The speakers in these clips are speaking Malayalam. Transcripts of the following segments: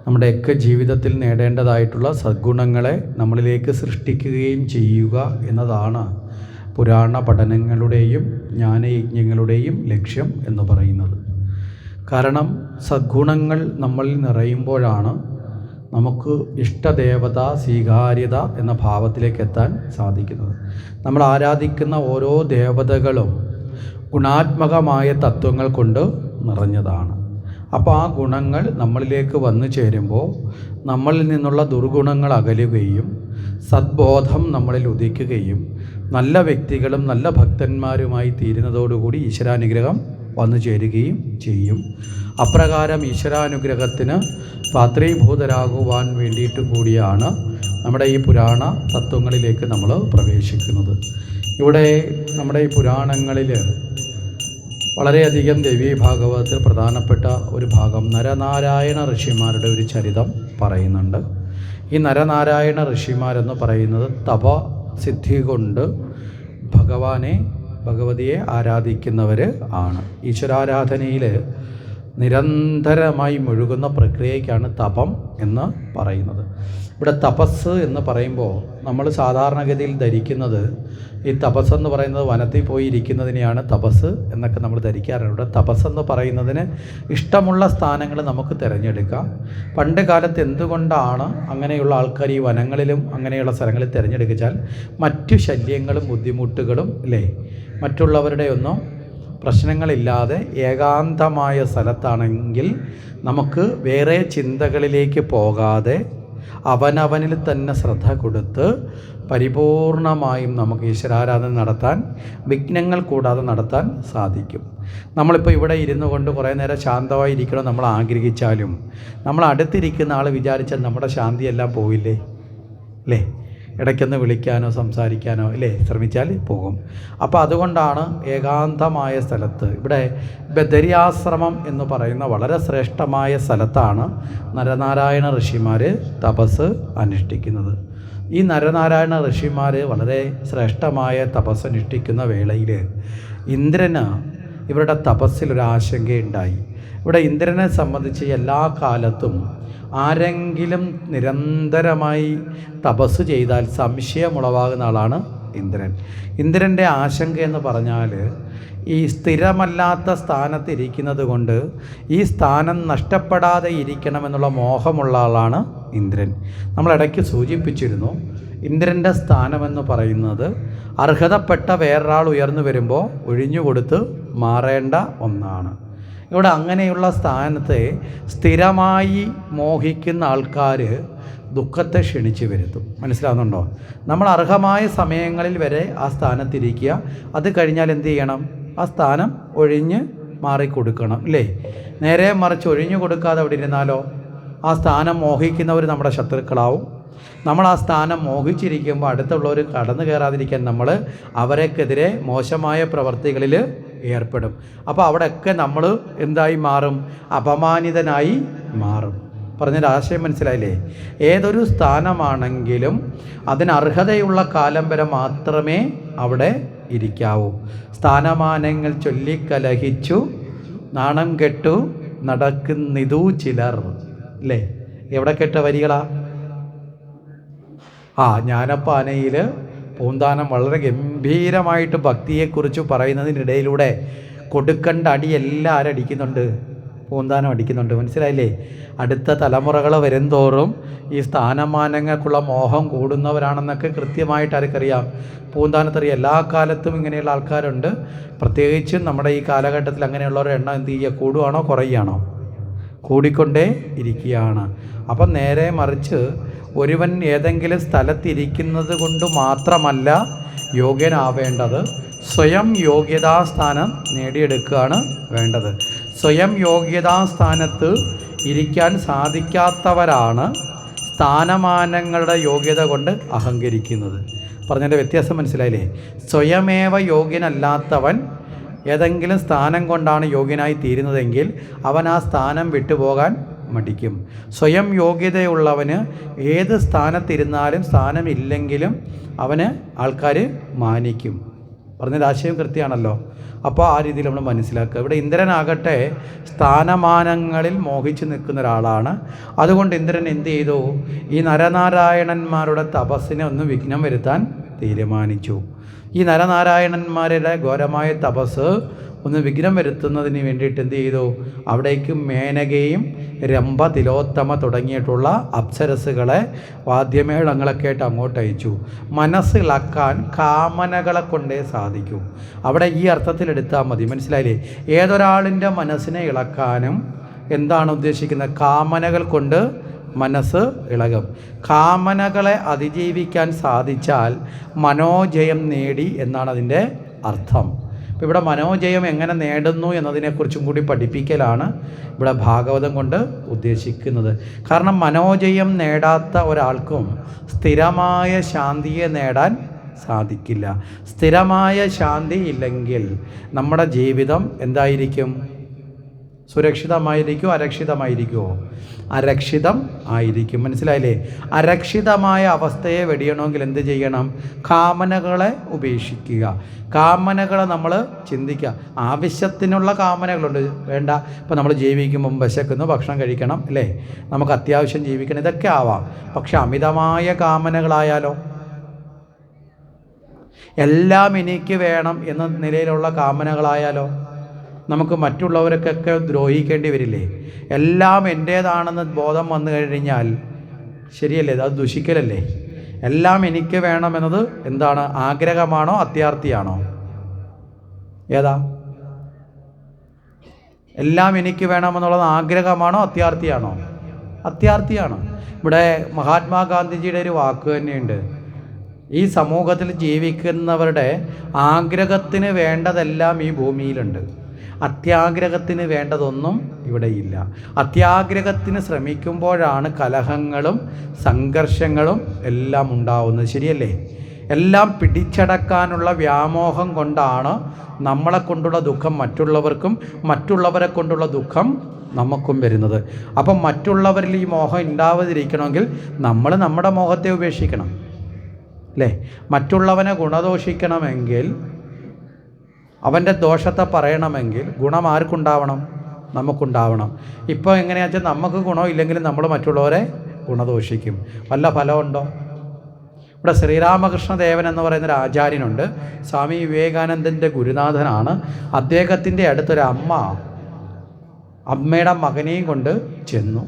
നമ്മുടെയൊക്കെ ജീവിതത്തിൽ നേടേണ്ടതായിട്ടുള്ള സദ്ഗുണങ്ങളെ നമ്മളിലേക്ക് സൃഷ്ടിക്കുകയും ചെയ്യുക എന്നതാണ് പുരാണ പഠനങ്ങളുടെയും ജ്ഞാനയജ്ഞങ്ങളുടെയും ലക്ഷ്യം എന്ന് പറയുന്നത്. കാരണം സദ്ഗുണങ്ങൾ നമ്മളിൽ നിറയുമ്പോഴാണ് നമുക്ക് ഇഷ്ടദേവത സ്വീകാര്യത എന്ന ഭാവത്തിലേക്ക് എത്താൻ സാധിക്കുന്നത്. നമ്മൾ ആരാധിക്കുന്ന ഓരോ ദേവതകളും ഗുണാത്മകമായ തത്വങ്ങൾ കൊണ്ട് നിറഞ്ഞതാണ്. അപ്പോൾ ആ ഗുണങ്ങൾ നമ്മളിലേക്ക് വന്നു ചേരുമ്പോൾ നമ്മളിൽ നിന്നുള്ള ദുർഗുണങ്ങൾ അകലുകയും സദ്ബോധം നമ്മളിൽ ഉദിക്കുകയും നല്ല വ്യക്തികളും നല്ല ഭക്തന്മാരുമായി തീരുന്നതോടുകൂടി ഈശ്വരാനുഗ്രഹം വന്നു ചേരുകയും ചെയ്യും. അപ്രകാരം ഈശ്വരാനുഗ്രഹത്തിന് പാത്രീഭൂതരാകുവാൻ വേണ്ടിയിട്ട് കൂടിയാണ് നമ്മുടെ ഈ പുരാണ തത്വങ്ങളിലേക്ക് നമ്മൾ പ്രവേശിക്കുന്നത്. ഇവിടെ നമ്മുടെ ഈ പുരാണങ്ങളിൽ വളരെയധികം ദേവീഭാഗവതത്തിൽ പ്രധാനപ്പെട്ട ഒരു ഭാഗം നരനാരായണ ഋഷിമാരുടെ ഒരു ചരിതം പറയുന്നുണ്ട്. ഈ നരനാരായണ ഋഷിമാരെന്ന് പറയുന്നത് തപസിദ്ധി കൊണ്ട് ഭഗവതിയെ ആരാധിക്കുന്നവർ ആണ്. ഈശ്വരാരാധനയിൽ നിരന്തരമായി മുഴുകുന്ന പ്രക്രിയയ്ക്കാണ് തപം എന്ന് പറയുന്നത്. ഇവിടെ തപസ് എന്ന് പറയുമ്പോൾ നമ്മൾ സാധാരണഗതിയിൽ ധരിക്കുന്നത് ഈ തപസ് എന്ന് പറയുന്നത് വനത്തിൽ പോയി ഇരിക്കുന്നതിനെയാണ് തപസ് എന്നൊക്കെ നമ്മൾ ധരിക്കാറുണ്ട്. ഇവിടെ തപസ് എന്ന് പറയുന്നതിന് ഇഷ്ടമുള്ള സ്ഥാനങ്ങൾ നമുക്ക് തിരഞ്ഞെടുക്കാം. പണ്ട് കാലത്ത് എന്തുകൊണ്ടാണ് അങ്ങനെയുള്ള ആൾക്കാർ ഈ വനങ്ങളിലും അങ്ങനെയുള്ള സ്ഥലങ്ങളിൽ തിരഞ്ഞെടുക്കിച്ചാൽ മറ്റു ശല്യങ്ങളും ബുദ്ധിമുട്ടുകളും മറ്റുള്ളവരുടെ ഒന്നും പ്രശ്നങ്ങളില്ലാതെ ഏകാന്തമായ സ്ഥലത്താണെങ്കിൽ നമുക്ക് വേറെ ചിന്തകളിലേക്ക് പോകാതെ അവനവനിൽ തന്നെ ശ്രദ്ധ കൊടുത്ത് പരിപൂർണമായും നമുക്ക് ഈശ്വരാരാധന നടത്താൻ വിഘ്നങ്ങൾ കൂടാതെ നടത്താൻ സാധിക്കും. നമ്മളിപ്പോൾ ഇവിടെ ഇരുന്നു കൊണ്ട് കുറേ നേരം ശാന്തമായി ഇരിക്കണം നമ്മൾ ആഗ്രഹിച്ചാലും നമ്മൾ അടുത്തിരിക്കുന്ന ആൾ വിചാരിച്ചാൽ നമ്മുടെ ശാന്തിയെല്ലാം പോവില്ലേ? ഇടയ്ക്കൊന്ന് വിളിക്കാനോ സംസാരിക്കാനോ ശ്രമിച്ചാൽ പോകും. അപ്പോൾ അതുകൊണ്ടാണ് ഏകാന്തമായ സ്ഥലത്ത് ഇവിടെ ബദരിയാശ്രമം എന്ന് പറയുന്ന വളരെ ശ്രേഷ്ഠമായ സ്ഥലത്താണ് നരനാരായണ ഋഷിമാർ തപസ് അനുഷ്ഠിക്കുന്നത്. ഈ നരനാരായണ ഋഷിമാർ വളരെ ശ്രേഷ്ഠമായ തപസ് അനുഷ്ഠിക്കുന്ന വേളയിൽ ഇന്ദ്രന് ഇവരുടെ തപസ്സിലൊരാശങ്കയുണ്ടായി. ഇവിടെ ഇന്ദ്രനെ സംബന്ധിച്ച് എല്ലാ കാലത്തും ആരെങ്കിലും നിരന്തരമായി തപസ് ചെയ്താൽ സംശയമുളവാകുന്ന ആളാണ് ഇന്ദ്രൻ. ഇന്ദ്രൻ്റെ ആശങ്ക എന്ന് പറഞ്ഞാൽ ഈ സ്ഥിരമല്ലാത്ത സ്ഥാനത്ത് ഇരിക്കുന്നത് കൊണ്ട് ഈ സ്ഥാനം നഷ്ടപ്പെടാതെ ഇരിക്കണമെന്നുള്ള മോഹമുള്ള ആളാണ് ഇന്ദ്രൻ. നമ്മളിടയ്ക്ക് സൂചിപ്പിച്ചിരുന്നു, ഇന്ദ്രൻ്റെ സ്ഥാനമെന്ന് പറയുന്നത് അർഹതപ്പെട്ട വേറൊരാൾ ഉയർന്നു വരുമ്പോൾ ഒഴിഞ്ഞുകൊടുത്ത് മാറേണ്ട ഒന്നാണ്. ഇവിടെ അങ്ങനെയുള്ള സ്ഥാനത്തെ സ്ഥിരമായി മോഹിക്കുന്ന ആൾക്കാർ ദുഃഖത്തെ ക്ഷണിച്ച് വരുത്തും. മനസ്സിലാവുന്നുണ്ടോ? നമ്മൾ അർഹമായ സമയങ്ങളിൽ വരെ ആ സ്ഥാനത്തിരിക്കുക. അത് കഴിഞ്ഞാൽ എന്ത് ചെയ്യണം? ആ സ്ഥാനം ഒഴിഞ്ഞ് മാറിക്കൊടുക്കണം. നേരെ മറിച്ച് ഒഴിഞ്ഞു കൊടുക്കാതെ അവിടെ ഇരുന്നാലോ ആ സ്ഥാനം മോഹിക്കുന്നവർ നമ്മുടെ ശത്രുക്കളാവും. നമ്മൾ ആ സ്ഥാനം മോഹിച്ചിരിക്കുമ്പോൾ അടുത്തുള്ളവർ കടന്നു കയറാതിരിക്കാൻ നമ്മൾ അവരെക്കെതിരെ മോശമായ പ്രവർത്തികളിൽ ഏർപ്പെടും. അപ്പോൾ അവിടെയൊക്കെ നമ്മൾ എന്തായി മാറും? അപമാനിതനായി മാറും. പറഞ്ഞൊരു ആശയം മനസ്സിലായില്ലേ? ഏതൊരു സ്ഥാനമാണെങ്കിലും അതിന് അർഹതയുള്ള കാലം വരെ മാത്രമേ അവിടെ ഇരിക്കാവൂ. സ്ഥാനമാനങ്ങൾ ചൊല്ലിക്കലഹിച്ചു നാണം കെട്ടു നടക്കുന്നിതു ചിലർ. എവിടെ കെട്ട വരികളാ? ജ്ഞാനപ്പാനയിൽ പൂന്താനം വളരെ ഗംഭീരമായിട്ട് ഭക്തിയെക്കുറിച്ച് പറയുന്നതിനിടയിലൂടെ കൊടുക്കേണ്ട അടിയെല്ലാം ആരടിക്കുന്നുണ്ട്? പൂന്താനം അടിക്കുന്നുണ്ട്. മനസ്സിലായില്ലേ? അടുത്ത തലമുറകൾ വരുംതോറും ഈ സ്ഥാനമാനങ്ങൾക്കുള്ള മോഹം കൂടുന്നവരാണെന്നൊക്കെ കൃത്യമായിട്ട് ആർക്കറിയാം? പൂന്താനത്തറിയാം. എല്ലാ കാലത്തും ഇങ്ങനെയുള്ള ആൾക്കാരുണ്ട്. പ്രത്യേകിച്ചും നമ്മുടെ ഈ കാലഘട്ടത്തിൽ അങ്ങനെയുള്ളവരുടെ എണ്ണം എന്ത് ചെയ്യുക? കൂടുകയാണോ കുറയുകയാണോ? കൂടിക്കൊണ്ടേ ഇരിക്കുകയാണ്. അപ്പം നേരെ മറിച്ച് ഒരുവൻ ഏതെങ്കിലും സ്ഥലത്തിരിക്കുന്നത് കൊണ്ട് മാത്രമല്ല യോഗ്യനാവേണ്ടത്, സ്വയം യോഗ്യതാസ്ഥാനം നേടിയെടുക്കുകയാണ് വേണ്ടത്. സ്വയം യോഗ്യതാസ്ഥാനത്ത് ഇരിക്കാൻ സാധിക്കാത്തവരാണ് സ്ഥാനമാനങ്ങളുടെ യോഗ്യത കൊണ്ട് അഹങ്കരിക്കുന്നത്. പറഞ്ഞതിൻ്റെ വ്യത്യാസം മനസ്സിലായില്ലേ? സ്വയമേവ യോഗ്യനല്ലാത്തവൻ ഏതെങ്കിലും സ്ഥാനം കൊണ്ടാണ് യോഗ്യനായി തീരുന്നതെങ്കിൽ അവൻ ആ സ്ഥാനം വിട്ടുപോകാൻ മടിക്കും. സ്വയം യോഗ്യതയുള്ളവന് ഏത് സ്ഥാനത്തിരുന്നാലും സ്ഥാനമില്ലെങ്കിലും അവന് ആൾക്കാർ മാനിക്കും. പറഞ്ഞൊരു ആശയം കൃത്യമാണല്ലോ. അപ്പോൾ ആ രീതിയിൽ നമ്മൾ മനസ്സിലാക്കുക. ഇവിടെ ഇന്ദ്രനാകട്ടെ സ്ഥാനമാനങ്ങളിൽ മോഹിച്ച് നിൽക്കുന്ന ഒരാളാണ്. അതുകൊണ്ട് ഇന്ദ്രൻ എന്ത് ചെയ്തു? ഈ നരനാരായണന്മാരുടെ തപസ്സിനെ ഒന്ന് വിഘ്നം വരുത്താൻ തീരുമാനിച്ചു. ഈ നരനാരായണന്മാരുടെ ഘോരമായ തപസ് ഒന്ന് വിഘ്നം വരുത്തുന്നതിന് വേണ്ടിയിട്ട് എന്ത് ചെയ്തു? അവിടേക്ക് മേനകയും രംഭ, തിലോത്തമ തുടങ്ങിയിട്ടുള്ള അപ്സരസുകളെ വാദ്യമേളങ്ങളൊക്കെ ആയിട്ട് അങ്ങോട്ട് അയച്ചു. മനസ്സിളക്കാൻ കാമനകളെ കൊണ്ടേ സാധിക്കൂ. അവിടെ ഈ അർത്ഥത്തിലെടുത്താൽ മതി. മനസ്സിലായില്ലേ? ഏതൊരാളിൻ്റെ മനസ്സിനെ ഇളക്കാനും എന്താണ് ഉദ്ദേശിക്കുന്നത്? കാമനകൾ കൊണ്ട് മനസ്സ് ഇളകും. കാമനകളെ അതിജീവിക്കാൻ സാധിച്ചാൽ മനോജയം നേടി എന്നാണ് അതിൻ്റെ അർത്ഥം. അപ്പോൾ ഇവിടെ മനോജയം എങ്ങനെ നേടുന്നു എന്നതിനെക്കുറിച്ചും കൂടി പഠിപ്പിക്കലാണ് ഇവിടെ ഭാഗവതം കൊണ്ട് ഉദ്ദേശിക്കുന്നത്. കാരണം മനോജയം നേടാത്ത ഒരാൾക്കും സ്ഥിരമായ ശാന്തിയെ നേടാൻ സാധിക്കില്ല. സ്ഥിരമായ ശാന്തി ഇല്ലെങ്കിൽ നമ്മുടെ ജീവിതം എന്തായിരിക്കും? സുരക്ഷിതമായിരിക്കുമോ അരക്ഷിതമായിരിക്കുമോ? അരക്ഷിതം ആയിരിക്കും. മനസ്സിലായില്ലേ? അരക്ഷിതമായ അവസ്ഥയെ വെടിയണമെങ്കിൽ എന്ത് ചെയ്യണം? കാമനകളെ ഉപേക്ഷിക്കുക. കാമനകളെ നമ്മൾ ചിന്തിക്കുക. ആവശ്യത്തിനുള്ള കാമനകളുണ്ട്, വേണ്ട. ഇപ്പോൾ നമ്മൾ ജീവിക്കുമ്പം വിശക്കുന്നു, ഭക്ഷണം കഴിക്കണം, അല്ലേ? നമുക്ക് അത്യാവശ്യം ജീവിക്കണം, ഇതൊക്കെ ആവാം. പക്ഷെ അമിതമായ കാമനകളായാലോ? എല്ലാം എനിക്ക് വേണം എന്ന നിലയിലുള്ള കാമനകളായാലോ? നമുക്ക് മറ്റുള്ളവർക്കൊക്കെ ദ്രോഹിക്കേണ്ടി വരില്ലേ? എല്ലാം എൻ്റേതാണെന്ന് ബോധം വന്നു കഴിഞ്ഞാൽ ശരിയല്ലേ? അത് ദുഷിക്കലല്ലേ? എല്ലാം എനിക്ക് വേണമെന്നത് എന്താണ്? ആഗ്രഹമാണോ അത്യാർത്തിയാണോ? ഏതാ? എല്ലാം എനിക്ക് വേണമെന്നുള്ളത് ആഗ്രഹമാണോ അത്യാർത്തിയാണോ? അത്യാർത്തിയാണ്. ഇവിടെ മഹാത്മാഗാന്ധിജിയുടെ ഒരു വാക്ക് തന്നെയുണ്ട്. ഈ സമൂഹത്തിൽ ജീവിക്കുന്നവരുടെ ആഗ്രഹത്തിന് വേണ്ടതെല്ലാം ഈ ഭൂമിയിലുണ്ട്, അത്യാഗ്രഹത്തിന് വേണ്ടതൊന്നും ഇവിടെയില്ല. അത്യാഗ്രഹത്തിന് ശ്രമിക്കുമ്പോഴാണ് കലഹങ്ങളും സംഘർഷങ്ങളും എല്ലാം ഉണ്ടാവുന്നത്. ശരിയല്ലേ? എല്ലാം പിടിച്ചടക്കാനുള്ള വ്യാമോഹം കൊണ്ടാണ് നമ്മളെ കൊണ്ടുള്ള ദുഃഖം മറ്റുള്ളവർക്കും മറ്റുള്ളവരെ കൊണ്ടുള്ള ദുഃഖം നമുക്കും വരുന്നത്. അപ്പം മറ്റുള്ളവരിൽ ഈ മോഹം ഉണ്ടാവാതിരിക്കണമെങ്കിൽ നമ്മൾ നമ്മുടെ മോഹത്തെ ഉപേക്ഷിക്കണം, അല്ലേ? മറ്റുള്ളവനെ ഗുണദോഷിക്കണമെങ്കിൽ, അവൻ്റെ ദോഷത്തെ പറയണമെങ്കിൽ ഗുണം ആർക്കുണ്ടാവണം? നമുക്കുണ്ടാവണം. ഇപ്പോൾ എങ്ങനെയാണെന്ന് വെച്ചാൽ നമുക്ക് ഗുണമില്ലെങ്കിലും നമ്മൾ മറ്റുള്ളവരെ ഗുണദോഷിക്കും. വല്ല ഫലമുണ്ടോ? ഇവിടെ ശ്രീരാമകൃഷ്ണദേവൻ എന്ന് പറയുന്നൊരു ആചാര്യനുണ്ട്. സ്വാമി വിവേകാനന്ദൻ്റെ ഗുരുനാഥനാണ്. അദ്ദേഹത്തിൻ്റെ അടുത്തൊരു അമ്മയുടെ മകനെയും കൊണ്ട് ചെന്നു.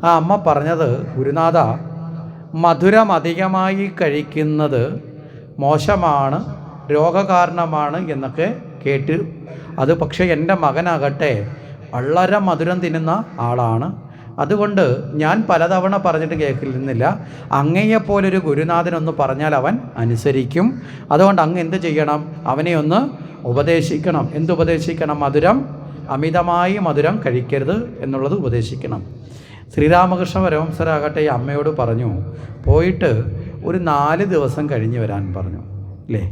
ആ അമ്മ പറഞ്ഞത്, ഗുരുനാഥ, മധുരം അധികമായി കഴിക്കുന്നത് മോശമാണ്, രോഗകാരണമാണ് എന്നൊക്കെ കേട്ട്. അത് പക്ഷേ എൻ്റെ മകനാകട്ടെ വളരെ മധുരം തിന്നുന്ന ആളാണ്. അതുകൊണ്ട് ഞാൻ പലതവണ പറഞ്ഞിട്ട് കേൾക്കുന്നില്ല. അങ്ങയെപ്പോലൊരു ഗുരുനാഥനൊന്ന് പറഞ്ഞാൽ അവൻ അനുസരിക്കും. അതുകൊണ്ട് അങ്ങ് എന്ത് ചെയ്യണം? അവനെ ഒന്ന് ഉപദേശിക്കണം. എന്തുപദേശിക്കണം? അമിതമായി മധുരം കഴിക്കരുത് എന്നുള്ളത് ഉപദേശിക്കണം. ശ്രീരാമകൃഷ്ണ പരമഹംസരാകട്ടെ ഈ അമ്മയോട് പറഞ്ഞു, പോയിട്ട് ഒരു 4 ദിവസം കഴിഞ്ഞ് വരാൻ പറഞ്ഞു, അല്ലേ?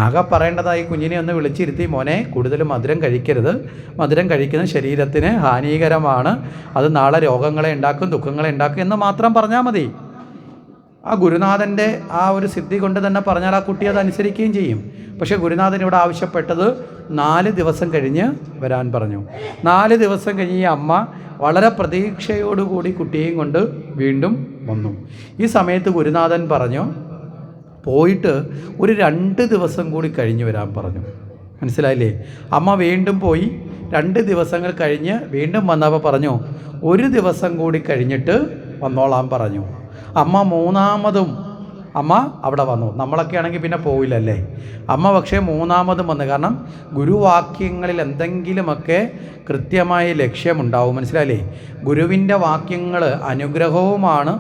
ആകെ പറയേണ്ടതായി കുഞ്ഞിനെ ഒന്ന് വിളിച്ചിരുത്തി, മോനെ കൂടുതൽ മധുരം കഴിക്കരുത്, മധുരം കഴിക്കുന്നത് ശരീരത്തിന് ഹാനികരമാണ്, അത് നാളെ രോഗങ്ങളെ ഉണ്ടാക്കും, ദുഃഖങ്ങളെ ഉണ്ടാക്കും എന്ന് മാത്രം പറഞ്ഞാൽ മതി. ആ ഗുരുനാഥൻ്റെ ആ ഒരു സിദ്ധി കൊണ്ട് തന്നെ പറഞ്ഞാൽ ആ കുട്ടി അത് അനുസരിക്കുകയും ചെയ്യും. പക്ഷേ ഗുരുനാഥൻ ഇവിടെ ആവശ്യപ്പെട്ടത് 4 ദിവസം കഴിഞ്ഞ് വരാൻ പറഞ്ഞു. 4 ദിവസം കഴിഞ്ഞ് ഈ അമ്മ വളരെ പ്രതീക്ഷയോടുകൂടി കുട്ടിയെയും കൊണ്ട് വീണ്ടും വന്നു. ഈ സമയത്ത് ഗുരുനാഥൻ പറഞ്ഞു, പോയിട്ട് ഒരു 2 ദിവസം കൂടി കഴിഞ്ഞ് വരാൻ പറഞ്ഞു. മനസ്സിലായില്ലേ? അമ്മ വീണ്ടും പോയി 2 ദിവസങ്ങൾ കഴിഞ്ഞ് വീണ്ടും വന്നപ്പോൾ പറഞ്ഞു, 1 ദിവസം കൂടി കഴിഞ്ഞിട്ട് വന്നോളാൻ പറഞ്ഞു. അമ്മ 3ാമതും അമ്മ അവിടെ വന്നു. നമ്മളൊക്കെ ആണെങ്കിൽ പിന്നെ പോവില്ലല്ലേ? അമ്മ പക്ഷേ 3ാമതും വന്നു. കാരണം ഗുരുവാക്യങ്ങളിൽ എന്തെങ്കിലുമൊക്കെ കൃത്യമായ ലക്ഷ്യമുണ്ടാവും. മനസ്സിലായില്ലേ? ഗുരുവിൻ്റെ വാക്യങ്ങൾ അനുഗ്രഹവുമാണ്,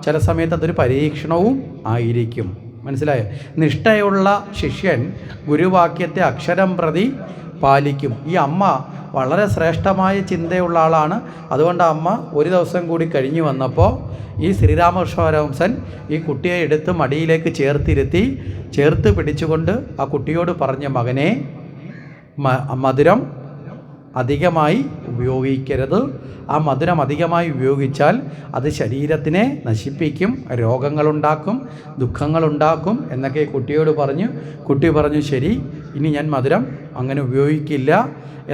ചില സമയത്ത് അതൊരു പരീക്ഷണവും ആയിരിക്കും. മനസ്സിലായോ? നിഷ്ഠയുള്ള ശിഷ്യൻ ഗുരുവാക്യത്തെ അക്ഷരം പ്രതി പാലിക്കും. ഈ അമ്മ വളരെ ശ്രേഷ്ഠമായ ചിന്തയുള്ള ആളാണ്. അതുകൊണ്ട് അമ്മ 1 ദിവസം കൂടി കഴിഞ്ഞ് വന്നപ്പോൾ ഈ ശ്രീരാമകൃഷ്ണ പരമഹംസൻ ഈ കുട്ടിയെ എടുത്ത് മടിയിലേക്ക് ചേർത്ത് പിടിച്ചുകൊണ്ട് ആ കുട്ടിയോട് പറഞ്ഞ, മകനെ, മധുരം അധികമായി ഉപയോഗിക്കരുത്. ആ മധുരം അധികമായി ഉപയോഗിച്ചാൽ അത് ശരീരത്തിനെ നശിപ്പിക്കും, രോഗങ്ങളുണ്ടാക്കും, ദുഃഖങ്ങളുണ്ടാക്കും എന്നൊക്കെ കുട്ടിയോട് പറഞ്ഞു. കുട്ടി പറഞ്ഞു ശരി, ഇനി ഞാൻ മധുരം അങ്ങനെ ഉപയോഗിക്കില്ല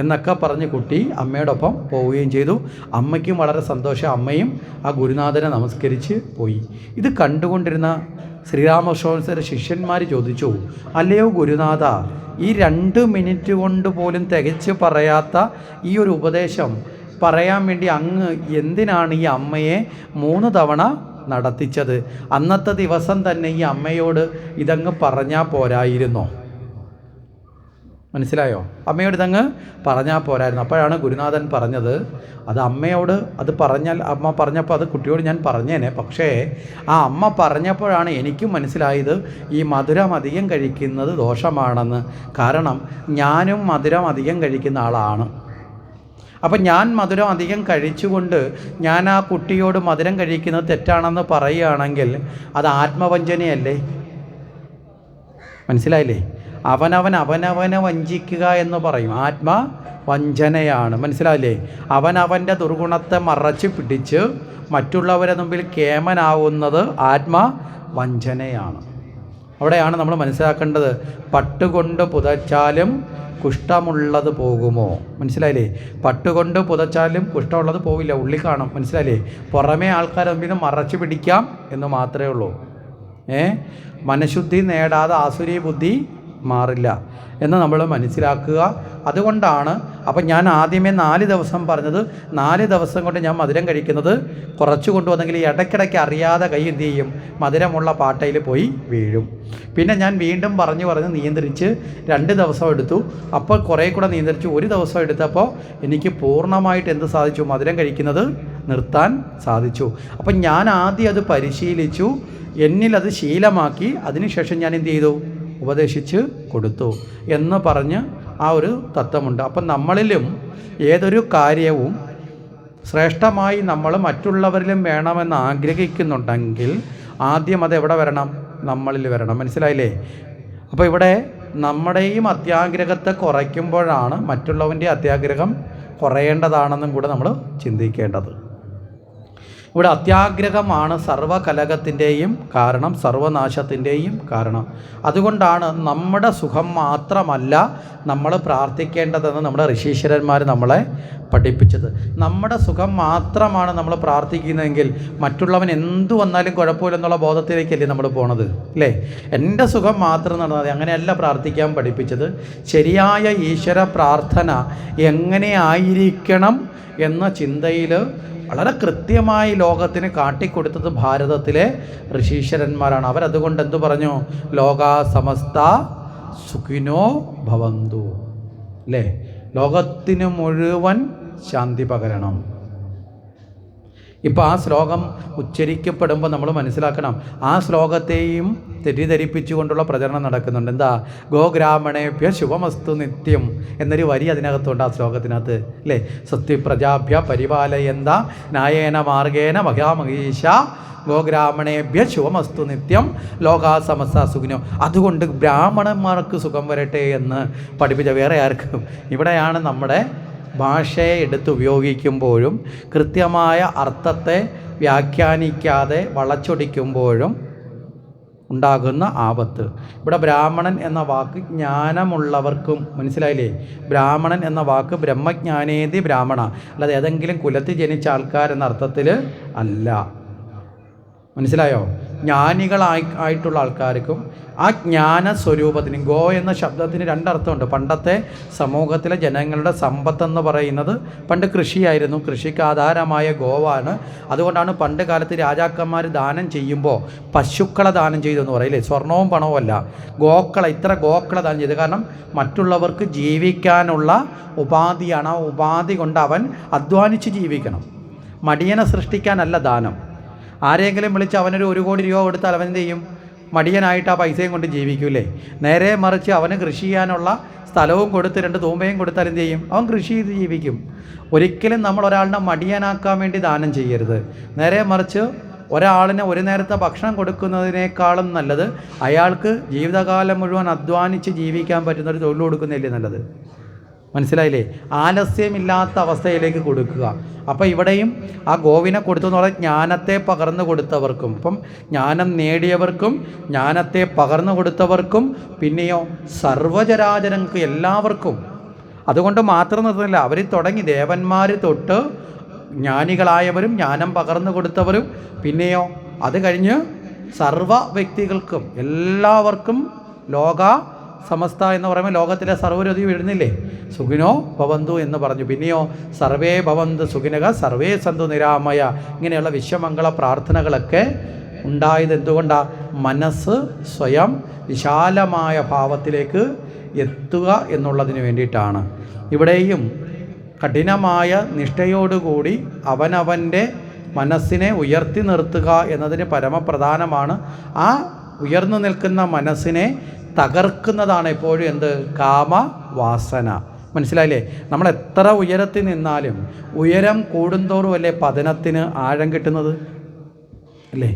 എന്നൊക്കെ പറഞ്ഞ് കുട്ടി അമ്മയോടൊപ്പം പോവുകയും ചെയ്തു. അമ്മയ്ക്കും വളരെ സന്തോഷം. അമ്മയും ആ ഗുരുനാഥനെ നമസ്കരിച്ച് പോയി. ഇത് കണ്ടുകൊണ്ടിരുന്ന ശ്രീരാമകൃഷ്ണ ശിഷ്യന്മാർ ചോദിച്ചു, അല്ലയോ ഗുരുനാഥ, ഈ 2 മിനിറ്റ് കൊണ്ട് പോലും തികച്ച് പറയാത്ത ഈ ഒരു ഉപദേശം പറയാൻ വേണ്ടി അങ്ങ് എന്തിനാണ് ഈ അമ്മയെ 3 തവണ നടത്തിച്ചത്? അന്നത്തെ ദിവസം തന്നെ ഈ അമ്മയോട് ഇതങ്ങ് പറഞ്ഞാൽ പോരായിരുന്നോ? മനസ്സിലായോ? അമ്മയോട് ഇതങ്ങ് പറഞ്ഞാൽ പോരായിരുന്നു. അപ്പോഴാണ് ഗുരുനാഥൻ പറഞ്ഞത്, അത് അമ്മയോട് അത് പറഞ്ഞാൽ, അമ്മ പറഞ്ഞപ്പോൾ അത് കുട്ടിയോട് ഞാൻ പറഞ്ഞേനെ, പക്ഷേ ആ അമ്മ പറഞ്ഞപ്പോഴാണ് എനിക്കും മനസ്സിലായത് ഈ മധുരം അധികം കഴിക്കുന്നത് ദോഷമാണെന്ന്. കാരണം ഞാനും മധുരം അധികം കഴിക്കുന്ന ആളാണ്. അപ്പം ഞാൻ മധുരം അധികം കഴിച്ചുകൊണ്ട് ഞാൻ ആ കുട്ടിയോട് മധുരം കഴിക്കുന്നത് തെറ്റാണെന്ന് പറയുകയാണെങ്കിൽ അത് ആത്മവഞ്ചനയല്ലേ? മനസ്സിലായില്ലേ? അവനവനെ വഞ്ചിക്കുക എന്ന് പറയും, ആത്മവഞ്ചനയാണ്. മനസ്സിലായില്ലേ? അവനവൻ്റെ ദുർഗുണത്തെ മറച്ച് പിടിച്ച് മറ്റുള്ളവരെ മുമ്പിൽ കേമനാവുന്നത് ആത്മവഞ്ചനയാണ്. അവിടെയാണ് നമ്മൾ മനസ്സിലാക്കേണ്ടത്. പട്ടുകൊണ്ട് പുതച്ചാലും കുഷ്ഠമുള്ളത് പോകുമോ? മനസ്സിലായില്ലേ? പട്ടുകൊണ്ട് പുതച്ചാലും കുഷ്ഠമുള്ളത് പോവില്ല, ഉള്ളിൽ കാണും. മനസ്സിലായില്ലേ? പുറമേ ആൾക്കാരെ മുമ്പിൽ മറച്ചു പിടിക്കാം എന്ന് മാത്രമേ ഉള്ളൂ. മനഃശുദ്ധി നേടാതെ ആസുരീ ബുദ്ധി മാറില്ല എന്ന് നമ്മൾ മനസ്സിലാക്കുക. അതുകൊണ്ടാണ് അപ്പം ഞാൻ ആദ്യമേ 4 ദിവസം പറഞ്ഞത്. 4 ദിവസം കൊണ്ട് ഞാൻ മധുരം കഴിക്കുന്നത് കുറച്ച് കൊണ്ടുവന്നെങ്കിൽ ഇടയ്ക്കിടയ്ക്ക് അറിയാതെ കൈ എന്ത് ചെയ്യും? മധുരമുള്ള പാട്ടയിൽ പോയി വീഴും. പിന്നെ ഞാൻ വീണ്ടും പറഞ്ഞ് നിയന്ത്രിച്ച് 2 ദിവസം എടുത്തു. അപ്പോൾ കുറേ കൂടെ നിയന്ത്രിച്ച് 1 ദിവസം എടുത്തപ്പോൾ എനിക്ക് പൂർണ്ണമായിട്ട് എന്ത് സാധിച്ചു? മധുരം കഴിക്കുന്നത് നിർത്താൻ സാധിച്ചു. അപ്പം ഞാൻ ആദ്യം അത് പരിശീലിച്ചു, എന്നിലത് ശീലമാക്കി. അതിനുശേഷം ഞാൻ എന്ത് ചെയ്തു? ഉപദേശിച്ച് കൊടുത്തു എന്ന് പറഞ്ഞ് ആ ഒരു തത്വമുണ്ട്. അപ്പം നമ്മളിലും ഏതൊരു കാര്യവും ശ്രേഷ്ഠമായി നമ്മൾ മറ്റുള്ളവരിലും വേണമെന്ന് ആഗ്രഹിക്കുന്നുണ്ടെങ്കിൽ ആദ്യം അത് എവിടെ വരണം? നമ്മളിൽ വരണം. മനസ്സിലായില്ലേ? അപ്പോൾ ഇവിടെ നമ്മുടെയും അത്യാഗ്രഹത്തെ കുറയ്ക്കുമ്പോഴാണ് മറ്റുള്ളവൻ്റെ അത്യാഗ്രഹം കുറയേണ്ടതാണെന്നും കൂടെ നമ്മൾ ചിന്തിക്കേണ്ടത്. ഇവിടെ അത്യാഗ്രഹമാണ് സർവ്വകലഹത്തിൻ്റെയും കാരണം, സർവനാശത്തിൻ്റെയും കാരണം. അതുകൊണ്ടാണ് നമ്മുടെ സുഖം മാത്രമല്ല നമ്മൾ പ്രാർത്ഥിക്കേണ്ടതെന്ന് നമ്മുടെ ഋഷീശ്വരന്മാർ നമ്മളെ പഠിപ്പിച്ചത്. നമ്മുടെ സുഖം മാത്രമാണ് നമ്മൾ പ്രാർത്ഥിക്കുന്നതെങ്കിൽ മറ്റുള്ളവൻ എന്തു വന്നാലും കുഴപ്പമില്ലെന്നുള്ള ബോധത്തിലേക്കല്ലേ നമ്മൾ പോണത്, അല്ലേ? എൻ്റെ സുഖം മാത്രം നടന്നാൽ മതി, അങ്ങനെയല്ല പ്രാർത്ഥിക്കാൻ പഠിപ്പിച്ചത്. ശരിയായ ഈശ്വര പ്രാർത്ഥന എങ്ങനെ ആയിരിക്കണം എന്ന ചിന്തയിൽ വളരെ കൃത്യമായി ലോകത്തിന് കാട്ടിക്കൊടുത്തത് ഭാരതത്തിലെ ഋഷീശ്വരന്മാരാണ്. അവരതുകൊണ്ട് എന്തു പറഞ്ഞു? ലോകാ സമസ്ത സുഖിനോ ഭവന്തു, അല്ലേ? ലോകത്തിന് മുഴുവൻ ശാന്തി പകരണം. ഇപ്പോൾ ആ ശ്ലോകം ഉച്ചരിക്കപ്പെടുമ്പോൾ നമ്മൾ മനസ്സിലാക്കണം, ആ ശ്ലോകത്തെയും തെറ്റിദ്ധരിപ്പിച്ചുകൊണ്ടുള്ള പ്രചരണം നടക്കുന്നുണ്ട്. എന്താ? ഗോഗ്രാമണേഭ്യ ശുഭമസ്തു നിത്യം എന്നൊരു വരി അതിനകത്തുണ്ട്, ആ ശ്ലോകത്തിനകത്ത്, അല്ലേ? സത്യപ്രജാഭ്യ പരിപാലയന്ത ന്യായേന മാർഗേണ മഹാമഹീശ ഗോഗ്രാമണേഭ്യ ശുഭമസ്തു നിത്യം ലോകാ സമസ്ത സുഖിനോ. അതുകൊണ്ട് ബ്രാഹ്മണന്മാർക്ക് സുഖം വരട്ടെ എന്ന് പഠിപ്പിച്ച വേറെ ആർക്കും. ഇവിടെയാണ് നമ്മുടെ ഭാഷയെ എടുത്ത് ഉപയോഗിക്കുമ്പോഴും കൃത്യമായ അർത്ഥത്തെ വ്യാഖ്യാനിക്കാതെ വളച്ചൊടിക്കുമ്പോഴും ഉണ്ടാകുന്ന ആപത്ത്. ഇവിടെ ബ്രാഹ്മണൻ എന്ന വാക്ക് ജ്ഞാനമുള്ളവർക്കും, മനസ്സിലായില്ലേ? ബ്രാഹ്മണൻ എന്ന വാക്ക് ബ്രഹ്മജ്ഞാനേതി ബ്രാഹ്മണ, അല്ലാതെ ഏതെങ്കിലും കുലത്തിൽ ജനിച്ച ആൾക്കാരെന്ന അർത്ഥത്തിൽ അല്ല. മനസ്സിലായോ? ജ്ഞാനികളായിട്ടുള്ള ആൾക്കാർക്കും ആ ജ്ഞാന സ്വരൂപത്തിന്, ഗോ എന്ന ശബ്ദത്തിന് 2 അർത്ഥമുണ്ട്. പണ്ടത്തെ സമൂഹത്തിലെ ജനങ്ങളുടെ സമ്പത്തെന്ന് പറയുന്നത് പണ്ട് കൃഷിയായിരുന്നു. കൃഷിക്ക് ആധാരമായ ഗോവാണ്. അതുകൊണ്ടാണ് പണ്ട് കാലത്ത് രാജാക്കന്മാർ ദാനം ചെയ്യുമ്പോൾ പശുക്കളെ ദാനം ചെയ്തു എന്ന് പറയില്ലേ? സ്വർണവും പണവും അല്ല, ഇത്ര ഗോക്കളെ ദാനം ചെയ്തു. കാരണം മറ്റുള്ളവർക്ക് ജീവിക്കാനുള്ള ഉപാധിയാണ്. ആ ഉപാധി കൊണ്ട് അവൻ അധ്വാനിച്ച് ജീവിക്കണം. മടിയനെ സൃഷ്ടിക്കാനല്ല ദാനം. ആരെങ്കിലും വിളിച്ച് അവനൊരു 1 കോടി രൂപ കൊടുത്താൽ അവൻ എന്ത് ചെയ്യും? മടിയനായിട്ട് ആ പൈസയും കൊണ്ട് ജീവിക്കൂലേ? നേരെ മറിച്ച് അവന് കൃഷി ചെയ്യാനുള്ള സ്ഥലവും കൊടുത്ത് 2 തൂമ്പയും കൊടുത്താൽ എന്ത് ചെയ്യും? അവൻ കൃഷി ചെയ്ത് ജീവിക്കും. ഒരിക്കലും നമ്മൾ ഒരാളിനെ മടിയനാക്കാൻ വേണ്ടി ദാനം ചെയ്യരുത്. നേരെ മറിച്ച് ഒരാളിന് ഒരു നേരത്തെ ഭക്ഷണം കൊടുക്കുന്നതിനേക്കാളും നല്ലത് അയാൾക്ക് ജീവിതകാലം മുഴുവൻ അധ്വാനിച്ച് ജീവിക്കാൻ പറ്റുന്നൊരു തൊഴിൽ കൊടുക്കുന്നതല്ലേ നല്ലത്? മനസ്സിലായില്ലേ? ആലസ്യമില്ലാത്ത അവസ്ഥയിലേക്ക് കൊടുക്കുക. അപ്പോൾ ഇവിടെയും ആ ഗോവിനെ കൊടുത്തു എന്ന് പറഞ്ഞാൽ ജ്ഞാനത്തെ പകർന്നു കൊടുത്തവർക്കും, ഇപ്പം ജ്ഞാനം നേടിയവർക്കും ജ്ഞാനത്തെ പകർന്നു കൊടുത്തവർക്കും പിന്നെയോ സർവചരാചരങ്ങൾക്ക് എല്ലാവർക്കും. അതുകൊണ്ട് മാത്രം നിർത്തുന്നില്ല, അവർ തുടങ്ങി ദേവന്മാർ തൊട്ട് ജ്ഞാനികളായവരും ജ്ഞാനം പകർന്നു കൊടുത്തവരും പിന്നെയോ അത് കഴിഞ്ഞ് സർവ വ്യക്തികൾക്കും എല്ലാവർക്കും ലോക സമസ്ത എന്ന് പറയുമ്പോൾ ലോകത്തിലെ സർവ്വരതി വരുന്നില്ലേ, സുഖിനോ ഭവന്തു എന്ന് പറഞ്ഞു. പിന്നെയോ സർവേ ഭവന്തു സുഖിനക സർവേ സന്തു നിരാമയ, ഇങ്ങനെയുള്ള വിശ്വമംഗള പ്രാർത്ഥനകളൊക്കെ ഉണ്ടായത് എന്തുകൊണ്ടാണ്? മനസ്സ് സ്വയം വിശാലമായ ഭാവത്തിലേക്ക് എത്തുക എന്നുള്ളതിന് വേണ്ടിയിട്ടാണ്. ഇവിടെയും കഠിനമായ നിഷ്ഠയോടുകൂടി അവനവൻ്റെ മനസ്സിനെ ഉയർത്തി നിർത്തുക എന്നതിന് പരമപ്രധാനമാണ്. ആ ഉയർന്നു നിൽക്കുന്ന മനസ്സിനെ തകർക്കുന്നതാണ് എപ്പോഴും എന്ത്? കാമവാസന. മനസ്സിലായില്ലേ? നമ്മൾ എത്ര ഉയരത്തിൽ നിന്നാലും ഉയരം കൂടുന്തോറും അല്ലേ പതനത്തിന് ആഴം കിട്ടുന്നത് അല്ലേ?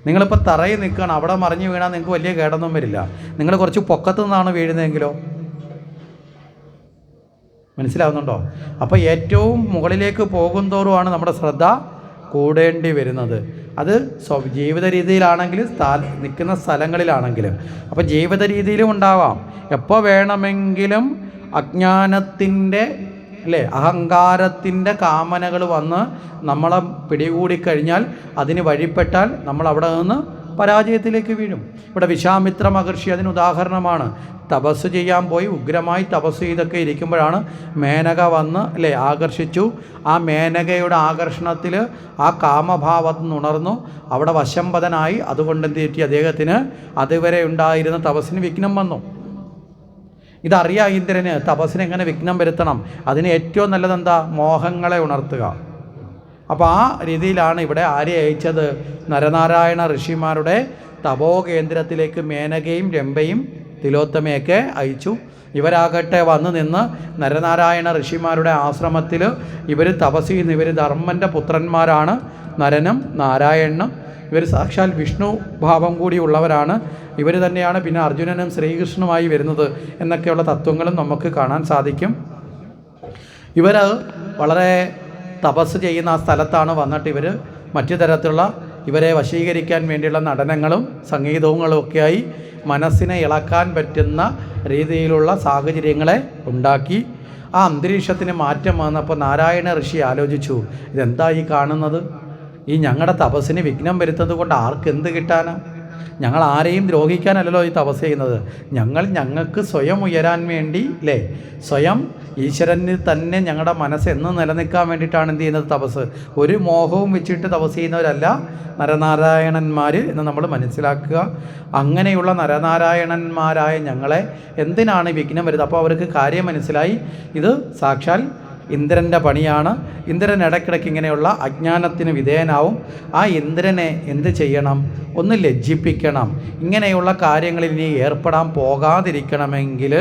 നിങ്ങളിപ്പോൾ തറയിൽ നിൽക്കുകയാണ്, അവിടെ മറിഞ്ഞ് വീണാൽ നിങ്ങൾക്ക് വലിയ കേടൊന്നും വരില്ല. നിങ്ങൾ കുറച്ച് പൊക്കത്തു നിന്നാണ് വീഴുന്നതെങ്കിലോ? മനസ്സിലാവുന്നുണ്ടോ? അപ്പോൾ ഏറ്റവും മുകളിലേക്ക് പോകുന്തോറുമാണ് നമ്മുടെ ശ്രദ്ധ കൂടേണ്ടി വരുന്നത്. അത് ജീവിത രീതിയിലാണെങ്കിലും നിൽക്കുന്ന സ്ഥലങ്ങളിലാണെങ്കിലും. അപ്പോൾ ജീവിത രീതിയിലും ഉണ്ടാവാം. എപ്പോൾ വേണമെങ്കിലും അജ്ഞാനത്തിൻ്റെ അഹങ്കാരത്തിൻ്റെ കാമനകൾ വന്ന് നമ്മളെ പിടികൂടിക്കഴിഞ്ഞാൽ അതിന് വഴിപ്പെട്ടാൽ നമ്മൾ അവിടെ നിന്ന് പരാജയത്തിലേക്ക് വീഴും. ഇവിടെ വിശ്വാമിത്ര മഹർഷി അതിന് ഉദാഹരണമാണ്. തപസ് ചെയ്യാൻ പോയി ഉഗ്രമായി തപസ് ചെയ്തൊക്കെ ഇരിക്കുമ്പോഴാണ് മേനക വന്ന് ആകർഷിച്ചു. ആ മേനകയുടെ ആകർഷണത്തിൽ ആ കാമഭാവത്തിൽ നിന്ന് ഉണർന്നു, അവിടെ വശംവദനായി. അതുകൊണ്ട് എന്ത് പറ്റി? അദ്ദേഹത്തിന് അതുവരെ ഉണ്ടായിരുന്ന തപസ്സിന് വിഘ്നം വന്നു. ഇതറിയാം ഇന്ദ്രന് തപസ്സിന് എങ്ങനെ വിഘ്നം വരുത്തണം. അതിന് ഏറ്റവും നല്ലതെന്താ? മോഹങ്ങളെ ഉണർത്തുക. അപ്പോൾ ആ രീതിയിലാണ് ഇവിടെ ആരെ അയച്ചത്? നരനാരായണ ഋഷിമാരുടെ തപോ കേന്ദ്രത്തിലേക്ക് മേനകയും രംഭയും തിലോത്തമയൊക്കെ അയച്ചു. ഇവരാകട്ടെ വന്നു നിന്ന് നരനാരായണ ഋഷിമാരുടെ ആശ്രമത്തിൽ ഇവർ തപസ് ചെയ്യുന്ന ഇവർ ധർമ്മൻ്റെ പുത്രന്മാരാണ്. നരനും നാരായണനും ഇവർ സാക്ഷാൽ വിഷ്ണു ഭാവം കൂടി ഉള്ളവരാണ്. ഇവർ തന്നെയാണ് പിന്നെ അർജുനനും ശ്രീകൃഷ്ണനുമായി വരുന്നത് എന്നൊക്കെയുള്ള തത്വങ്ങളും നമുക്ക് കാണാൻ സാധിക്കും. ഇവർ വളരെ തപസ് ചെയ്യുന്ന ആ സ്ഥലത്താണ് വന്നിട്ട് ഇവർ മറ്റു തരത്തിലുള്ള ഇവരെ വശീകരിക്കാൻ വേണ്ടിയുള്ള നടനങ്ങളും സംഗീതങ്ങളും ഒക്കെയായി മനസ്സിനെ ഇളക്കാൻ പറ്റുന്ന രീതിയിലുള്ള സാഹചര്യങ്ങളെ ഉണ്ടാക്കി. ആ അന്തരീക്ഷത്തിന് മാറ്റം വന്നപ്പോൾ നാരായണ ഋഷി ആലോചിച്ചു, ഇതെന്താ ഈ കാണുന്നത്? ഈ ഞങ്ങളുടെ തപസ്സിന് വിഘ്നം വരുത്തുന്നത് കൊണ്ട് ആർക്കെന്ത് കിട്ടാനാ? ഞങ്ങൾ ആരെയും ദ്രോഹിക്കാനല്ലല്ലോ ഈ തപസ് ചെയ്യുന്നത്. ഞങ്ങൾക്ക് സ്വയം ഉയരാൻ വേണ്ടി സ്വയം ഈശ്വരനിൽ തന്നെ ഞങ്ങളുടെ മനസ്സ് എന്ന് നിലനിൽക്കാൻ വേണ്ടിയിട്ടാണ് എന്ത് ചെയ്യുന്നത്? തപസ്. ഒരു മോഹവും വെച്ചിട്ട് തപസ് ചെയ്യുന്നവരല്ല നരനാരായണന്മാർ എന്ന് നമ്മൾ മനസ്സിലാക്കുക. അങ്ങനെയുള്ള നരനാരായണന്മാരായ ഞങ്ങളെ എന്തിനാണ് വിഘ്നം വരുന്നത്? അപ്പോൾ അവർക്ക് കാര്യം മനസ്സിലായി, ഇത് സാക്ഷാൽ ഇന്ദ്രൻ്റെ പണിയാണ്. ഇന്ദ്രൻ ഇടയ്ക്കിടയ്ക്ക് ഇങ്ങനെയുള്ള അജ്ഞാനത്തിന് വിധേയനാവും. ആ ഇന്ദ്രനെ എന്ത് ചെയ്യണം? ഒന്ന് ലജ്ജിപ്പിക്കണം. ഇങ്ങനെയുള്ള കാര്യങ്ങളിൽ ഇനി ഏർപ്പെടാൻ പോകാതിരിക്കണമെങ്കിൽ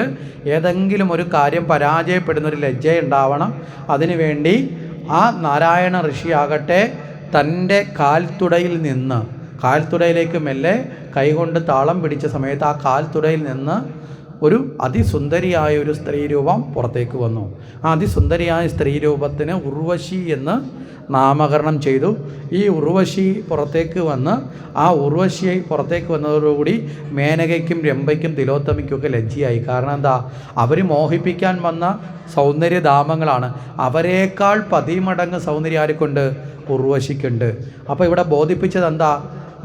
ഏതെങ്കിലും ഒരു കാര്യം പരാജയപ്പെടുന്നൊരു ലജ്ജയുണ്ടാവണം. അതിനുവേണ്ടി ആ നാരായണ ഋഷിയാകട്ടെ തൻ്റെ കാൽത്തുടയിലേക്ക് മെല്ലെ കൈകൊണ്ട് താളം പിടിച്ച സമയത്ത് ആ കാൽത്തുടയിൽ നിന്ന് ഒരു അതിസുന്ദരിയായ ഒരു സ്ത്രീരൂപം പുറത്തേക്ക് വന്നു. ആ അതിസുന്ദരിയായ സ്ത്രീരൂപത്തിന് ഉർവശി എന്ന് നാമകരണം ചെയ്തു. ഈ ഉർവശി പുറത്തേക്ക് വന്ന് ആ ഉർവശിയെ പുറത്തേക്ക് വന്നതോടുകൂടി മേനകയ്ക്കും രംഭയ്ക്കും തിലോത്തമയ്ക്കുമൊക്കെ ലജ്ജയായി. കാരണം എന്താ? അവർ മോഹിപ്പിക്കാൻ വന്ന സൗന്ദര്യധാമങ്ങളാണ്. അവരേക്കാൾ 10 മടങ്ങ് സൗന്ദര്യം ആർക്കുണ്ട്? ഉർവശിക്കുണ്ട്. അപ്പോൾ ഇവിടെ ബോധിപ്പിച്ചത് എന്താ?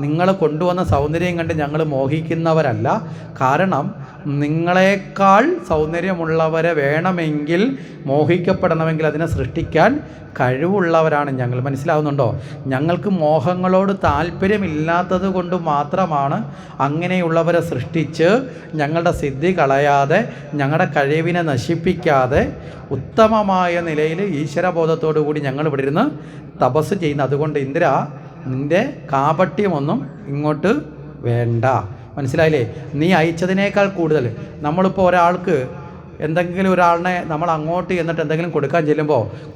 നിങ്ങൾ കൊണ്ടുവന്ന സൗന്ദര്യം കണ്ട് ഞങ്ങൾ മോഹിക്കുന്നവരല്ല. കാരണം നിങ്ങളെക്കാൾ സൗന്ദര്യമുള്ളവരെ വേണമെങ്കിൽ മോഹിക്കപ്പെടണമെങ്കിൽ അതിനെ സൃഷ്ടിക്കാൻ കഴിവുള്ളവരാണ് ഞങ്ങൾ. മനസ്സിലാവുന്നുണ്ടോ? ഞങ്ങൾക്ക് മോഹങ്ങളോട് താല്പര്യമില്ലാത്തത് കൊണ്ട് മാത്രമാണ് അങ്ങനെയുള്ളവരെ സൃഷ്ടിച്ച് ഞങ്ങളുടെ സിദ്ധി കളയാതെ ഞങ്ങളുടെ കഴിവിനെ നശിപ്പിക്കാതെ ഉത്തമമായ നിലയിൽ ഈശ്വരബോധത്തോടു കൂടി ഞങ്ങൾ ഇവിടെ ഇരുന്ന് തപസ് ചെയ്യുന്നത്. അതുകൊണ്ട് ഇന്ദ്ര, നിൻ്റെ കാപട്യമൊന്നും ഇങ്ങോട്ട് വേണ്ട. മനസ്സിലായില്ലേ? നീ അയച്ചതിനേക്കാൾ കൂടുതൽ നമ്മളിപ്പോൾ ഒരാൾക്ക് എന്തെങ്കിലും ഒരാളിനെ നമ്മൾ അങ്ങോട്ട് എന്നിട്ട് എന്തെങ്കിലും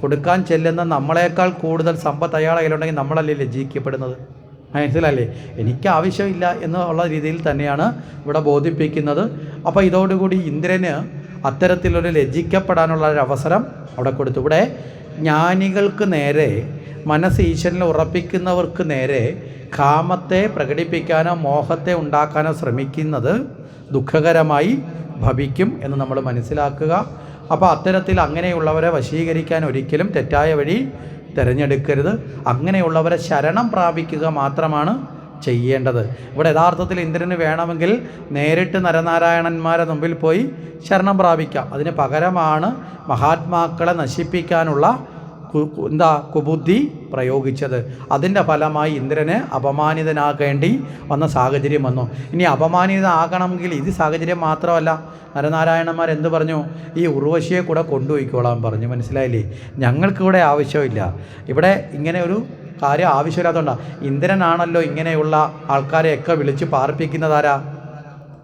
കൊടുക്കാൻ ചെല്ലുന്ന നമ്മളെക്കാൾ കൂടുതൽ സമ്പത്ത് അയാളെ കയ്യിലുണ്ടെങ്കിൽ നമ്മളല്ലേ ലജ്ജിക്കപ്പെടുന്നത്? മനസ്സിലല്ലേ? എനിക്ക് ആവശ്യമില്ല എന്നുള്ള രീതിയിൽ തന്നെയാണ് ഇവിടെ ബോധിപ്പിക്കുന്നത്. അപ്പോൾ ഇതോടുകൂടി ഇന്ദ്രന് അത്തരത്തിലൊരു ലജ്ജിക്കപ്പെടാനുള്ള ഒരു അവസരം അവിടെ കൊടുത്തു. ഇവിടെ ജ്ഞാനികൾക്ക് നേരെ, മനസ്സ് ഈശ്വരനിൽ ഉറപ്പിക്കുന്നവർക്ക് നേരെ കാമത്തെ പ്രകടിപ്പിക്കാനോ മോഹത്തെ ഉണ്ടാക്കാനോ ശ്രമിക്കുന്നത് ദുഃഖകരമായി ഭവിക്കും എന്ന് നമ്മൾ മനസ്സിലാക്കുക. അപ്പോൾ അത്തരത്തിൽ അങ്ങനെയുള്ളവരെ വശീകരിക്കാൻ ഒരിക്കലും തെറ്റായ വഴി തിരഞ്ഞെടുക്കരുത്. അങ്ങനെയുള്ളവരെ ശരണം പ്രാപിക്കുക മാത്രമാണ് ചെയ്യേണ്ടത്. ഇവിടെ യഥാർത്ഥത്തിൽ ഇന്ദ്രന് വേണമെങ്കിൽ നേരിട്ട് നരനാരായണന്മാരെ മുമ്പിൽ പോയി ശരണം പ്രാപിക്കാം. അതിന് പകരമാണ് മഹാത്മാക്കളെ നശിപ്പിക്കാനുള്ള കുബുദ്ധി പ്രയോഗിച്ചത്. അതിൻ്റെ ഫലമായി ഇന്ദ്രന് അപമാനിതനാകേണ്ടി വന്ന സാഹചര്യം വന്നു. ഇനി അപമാനിതനാകണമെങ്കിൽ ഇത് സാഹചര്യം മാത്രമല്ല, നരനാരായണന്മാർ എന്ത് പറഞ്ഞു? ഈ ഉർവശിയെ കൂടെ കൊണ്ടുപോയിക്കോളാൻ പറഞ്ഞു. മനസ്സിലായില്ലേ? ഞങ്ങൾക്കിവിടെ ആവശ്യമില്ല. ഇവിടെ ഇങ്ങനെ ഒരു കാര്യം ആവശ്യമില്ലാത്തതുകൊണ്ടാണ്. ഇന്ദ്രനാണല്ലോ ഇങ്ങനെയുള്ള ആൾക്കാരെയൊക്കെ വിളിച്ച് പാർപ്പിക്കുന്നതാരാ?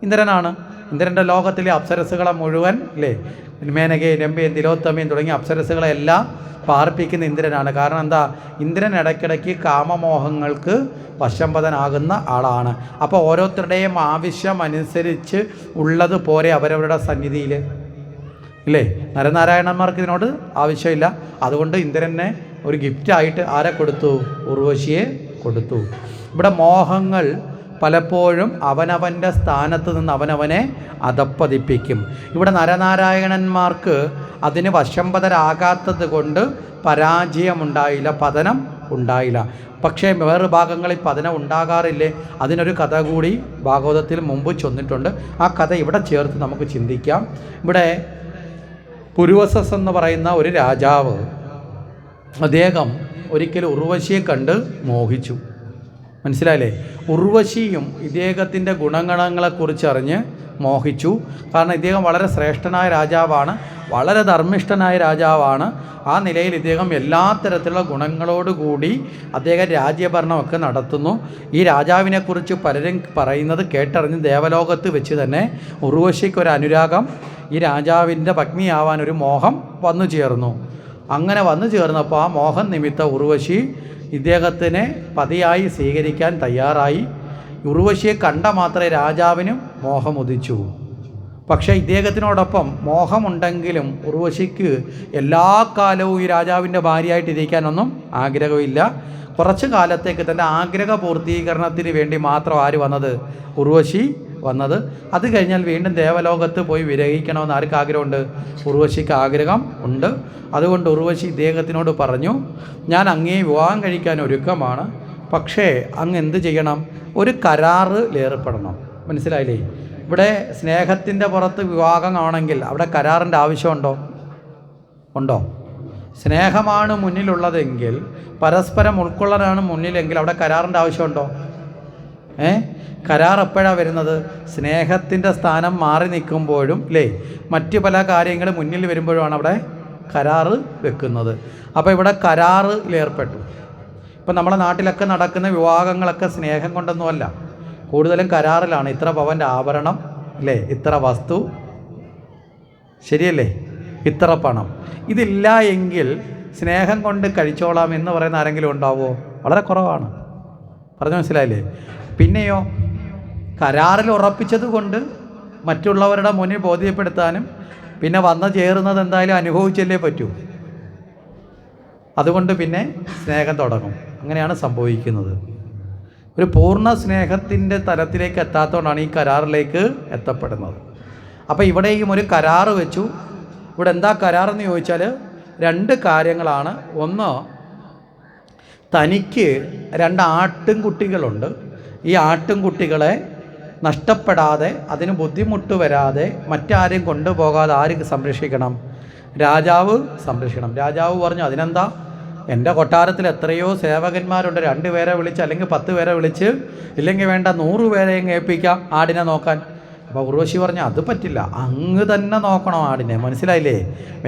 ഇന്ദ്രനാണ്. ഇന്ദ്രൻ്റെ ലോകത്തിലെ അപ്സരസ്സുകളെ മുഴുവൻ അല്ലേ, മേനകയും രംഭയും തിലോത്തമയും തുടങ്ങിയ അപ്സരസ്സുകളെല്ലാം പാർപ്പിക്കുന്ന ഇന്ദ്രനാണ്. കാരണം എന്താ? ഇന്ദ്രൻ ഇടയ്ക്കിടയ്ക്ക് കാമമോഹങ്ങൾക്ക് വശംവദനാകുന്ന ആളാണ്. അപ്പോൾ ഓരോരുത്തരുടെയും ആവശ്യമനുസരിച്ച് ഉള്ളത് പോരെ അവരവരുടെ സന്നിധിയിൽ ഇല്ലേ? നരനാരായണന്മാർക്ക് ഇതിനോട് ആവശ്യമില്ല. അതുകൊണ്ട് ഇന്ദ്രനെ ഒരു ഗിഫ്റ്റായിട്ട് ആരെ കൊടുത്തു? ഉർവശിയെ കൊടുത്തു. ഇവിടെ മോഹങ്ങൾ പലപ്പോഴും അവനവൻ്റെ സ്ഥാനത്ത് നിന്ന് അവനവനെ അധപ്പതിപ്പിക്കും. ഇവിടെ നരനാരായണന്മാർക്ക് അതിന് വശംവദരാകാത്തത് കൊണ്ട് പരാജയമുണ്ടായില്ല, പതനം ഉണ്ടായില്ല. പക്ഷേ വേറെ ഭാഗങ്ങളിൽ പതനം ഉണ്ടാകാറില്ലേ? അതിനൊരു കഥ കൂടി ഭാഗവതത്തിൽ മുമ്പ് ചൊന്നിട്ടുണ്ട്. ആ കഥ ഇവിടെ ചേർത്ത് നമുക്ക് ചിന്തിക്കാം. ഇവിടെ പുരുവസസ് എന്ന് പറയുന്ന ഒരു രാജാവ്, അദ്ദേഹം ഒരിക്കൽ ഉർവശിയെ കണ്ട് മോഹിച്ചു. മനസ്സിലായില്ലേ? ഉർവശിയും ഇദ്ദേഹത്തിൻ്റെ ഗുണഗണങ്ങളെക്കുറിച്ച് അറിഞ്ഞ് മോഹിച്ചു. കാരണം ഇദ്ദേഹം വളരെ ശ്രേഷ്ഠനായ രാജാവാണ്, വളരെ ധർമ്മിഷ്ഠനായ രാജാവാണ്. ആ നിലയിൽ ഇദ്ദേഹം എല്ലാ തരത്തിലുള്ള ഗുണങ്ങളോടുകൂടി അദ്ദേഹം രാജ്യഭരണമൊക്കെ നടത്തുന്നു. ഈ രാജാവിനെക്കുറിച്ച് പലരും പറയുന്നത് കേട്ടറിഞ്ഞ് ദേവലോകത്ത് വെച്ച് തന്നെ ഉർവശിക്കൊരു അനുരാഗം, ഈ രാജാവിൻ്റെ പത്നിയാവാനൊരു മോഹം വന്നു ചേർന്നു. അങ്ങനെ വന്നു ചേർന്നപ്പോൾ ആ മോഹം നിമിത്തം ഉർവശി ഇദ്ദേഹത്തിനെ പതിയായി സ്വീകരിക്കാൻ തയ്യാറായി. ഉർവശിയെ കണ്ട മാത്രമേ രാജാവിനും മോഹമുദിച്ചു. പക്ഷേ ഇദ്ദേഹത്തിനോടൊപ്പം മോഹമുണ്ടെങ്കിലും ഉർവശിക്ക് എല്ലാ കാലവും ഈ രാജാവിൻ്റെ ഭാര്യയായിട്ട് ഇരിക്കാനൊന്നും ആഗ്രഹമില്ല. കുറച്ച് കാലത്തേക്ക് തൻ്റെ ആഗ്രഹ പൂർത്തീകരണത്തിന് വേണ്ടി മാത്രം ആര് വന്നത്? ഉർവശി വന്നത്. അത് കഴിഞ്ഞാൽ വീണ്ടും ദേവലോകത്ത് പോയി വിരഹിക്കണമെന്ന് ആർക്ക് ആഗ്രഹമുണ്ട്? ഉർവശിക്ക് ആഗ്രഹം ഉണ്ട്. അതുകൊണ്ട് ഉർവശി ഇദ്ദേഹത്തിനോട് പറഞ്ഞു, ഞാൻ അങ്ങേ വിവാഹം കഴിക്കാൻ ഒരുക്കമാണ്, പക്ഷേ അങ്ങ് എന്ത് ചെയ്യണം? ഒരു കരാറിൽ ഏർപ്പെടണം. മനസ്സിലായില്ലേ? ഇവിടെ സ്നേഹത്തിൻ്റെ പുറത്ത് വിവാഹമാണെങ്കിൽ അവിടെ കരാറിൻ്റെ ആവശ്യമുണ്ടോ? ഉണ്ടോ? സ്നേഹമാണ് മുന്നിലുള്ളതെങ്കിൽ, പരസ്പരം ഉൾക്കൊള്ളലാണ് മുന്നിലെങ്കിൽ അവിടെ കരാറിൻ്റെ ആവശ്യമുണ്ടോ? കരാർ എപ്പോഴാണ് വരുന്നത്? സ്നേഹത്തിൻ്റെ സ്ഥാനം മാറി നിൽക്കുമ്പോഴും അല്ലേ, മറ്റ് പല കാര്യങ്ങൾ മുന്നിൽ വരുമ്പോഴുമാണ് അവിടെ കരാറ് വെക്കുന്നത്. അപ്പോൾ ഇവിടെ കരാറിൽ ഏർപ്പെട്ടു. ഇപ്പം നമ്മളെ നാട്ടിലൊക്കെ നടക്കുന്ന വിവാഹങ്ങളൊക്കെ സ്നേഹം കൊണ്ടൊന്നുമല്ല, കൂടുതലും കരാറിലാണ്. ഇത്ര പവൻ്റെ ആഭരണം അല്ലേ, ഇത്ര വസ്തു, ശരിയല്ലേ, ഇത്ര പണം. ഇതില്ല എങ്കിൽ സ്നേഹം കൊണ്ട് കഴിച്ചോളാം എന്ന് പറയുന്ന ആരെങ്കിലും ഉണ്ടാവുമോ? വളരെ കുറവാണ്. പറഞ്ഞു മനസ്സിലായില്ലേ? പിന്നെയോ കരാറിൽ ഉറപ്പിച്ചത് കൊണ്ട് മറ്റുള്ളവരുടെ മുന്നിൽ ബോധ്യപ്പെടുത്താനും പിന്നെ വന്നു ചേരുന്നത് എന്തായാലും അനുഭവിച്ചല്ലേ പറ്റൂ. അതുകൊണ്ട് പിന്നെ സ്നേഹം തുടങ്ങും. അങ്ങനെയാണ് സംഭവിക്കുന്നത്. ഒരു പൂർണ്ണ സ്നേഹത്തിൻ്റെ തലത്തിലേക്ക് എത്താത്തതുകൊണ്ടാണ് ഈ കരാറിലേക്ക് എത്തപ്പെടുന്നത്. അപ്പോൾ ഇവിടെയും ഒരു കരാറ് വെച്ചു. ഇവിടെ എന്താ കരാറെന്ന് ചോദിച്ചാൽ രണ്ട് കാര്യങ്ങളാണ്. ഒന്ന്, തനിക്ക് 2 ആട്ടിൻകുട്ടികളുണ്ട്. ഈ ആട്ടിൻകുട്ടികളെ നഷ്ടപ്പെടാതെ, അതിന് ബുദ്ധിമുട്ട് വരാതെ, മറ്റാരും കൊണ്ടുപോകാതെ ആർക്ക് സംരക്ഷിക്കണം? രാജാവ് സംരക്ഷിക്കണം. രാജാവ് പറഞ്ഞു, അതിനെന്താ, എൻ്റെ കൊട്ടാരത്തിൽ എത്രയോ സേവകന്മാരുണ്ട്, 2 പേരെ വിളിച്ച് അല്ലെങ്കിൽ 10 പേരെ വിളിച്ച്, ഇല്ലെങ്കിൽ വേണ്ട 100 പേരെയും ഏൽപ്പിക്കാം ആടിനെ നോക്കാൻ. അപ്പോൾ ഉർവശി പറഞ്ഞു, അത് പറ്റില്ല, അങ്ങ് തന്നെ നോക്കണം ആടിനെ. മനസ്സിലായില്ലേ?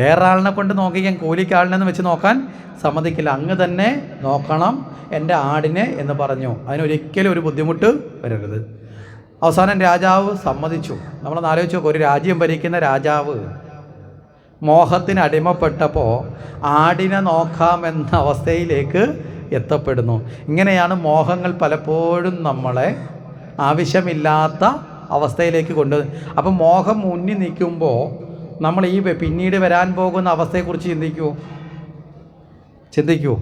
വേറെ ആളിനെ കൊണ്ട് നോക്കിക്കാൻ, കൂലിക്കാളിനെന്ന് വെച്ച് നോക്കാൻ സമ്മതിക്കില്ല, അങ്ങ് തന്നെ നോക്കണം എൻ്റെ ആടിനെ എന്ന് പറഞ്ഞു. അതിനൊരിക്കലും ഒരു ബുദ്ധിമുട്ട് വരരുത്. അവസാനം രാജാവ് സമ്മതിച്ചു. നമ്മളൊന്ന് ആലോചിച്ച് നോക്കുക, ഒരു രാജ്യം ഭരിക്കുന്ന രാജാവ് മോഹത്തിന് അടിമപ്പെട്ടപ്പോൾ ആടിനെ നോക്കാമെന്ന അവസ്ഥയിലേക്ക് എത്തപ്പെടുന്നു. ഇങ്ങനെയാണ് മോഹങ്ങൾ പലപ്പോഴും നമ്മളെ ആവശ്യമില്ലാത്ത അവസ്ഥയിലേക്ക് കൊണ്ടുവരുന്നത്. അപ്പം മോഹം മുന്നിൽ നിൽക്കുമ്പോൾ നമ്മൾ ഈ പിന്നീട് വരാൻ പോകുന്ന അവസ്ഥയെക്കുറിച്ച് ചിന്തിക്കുമോ?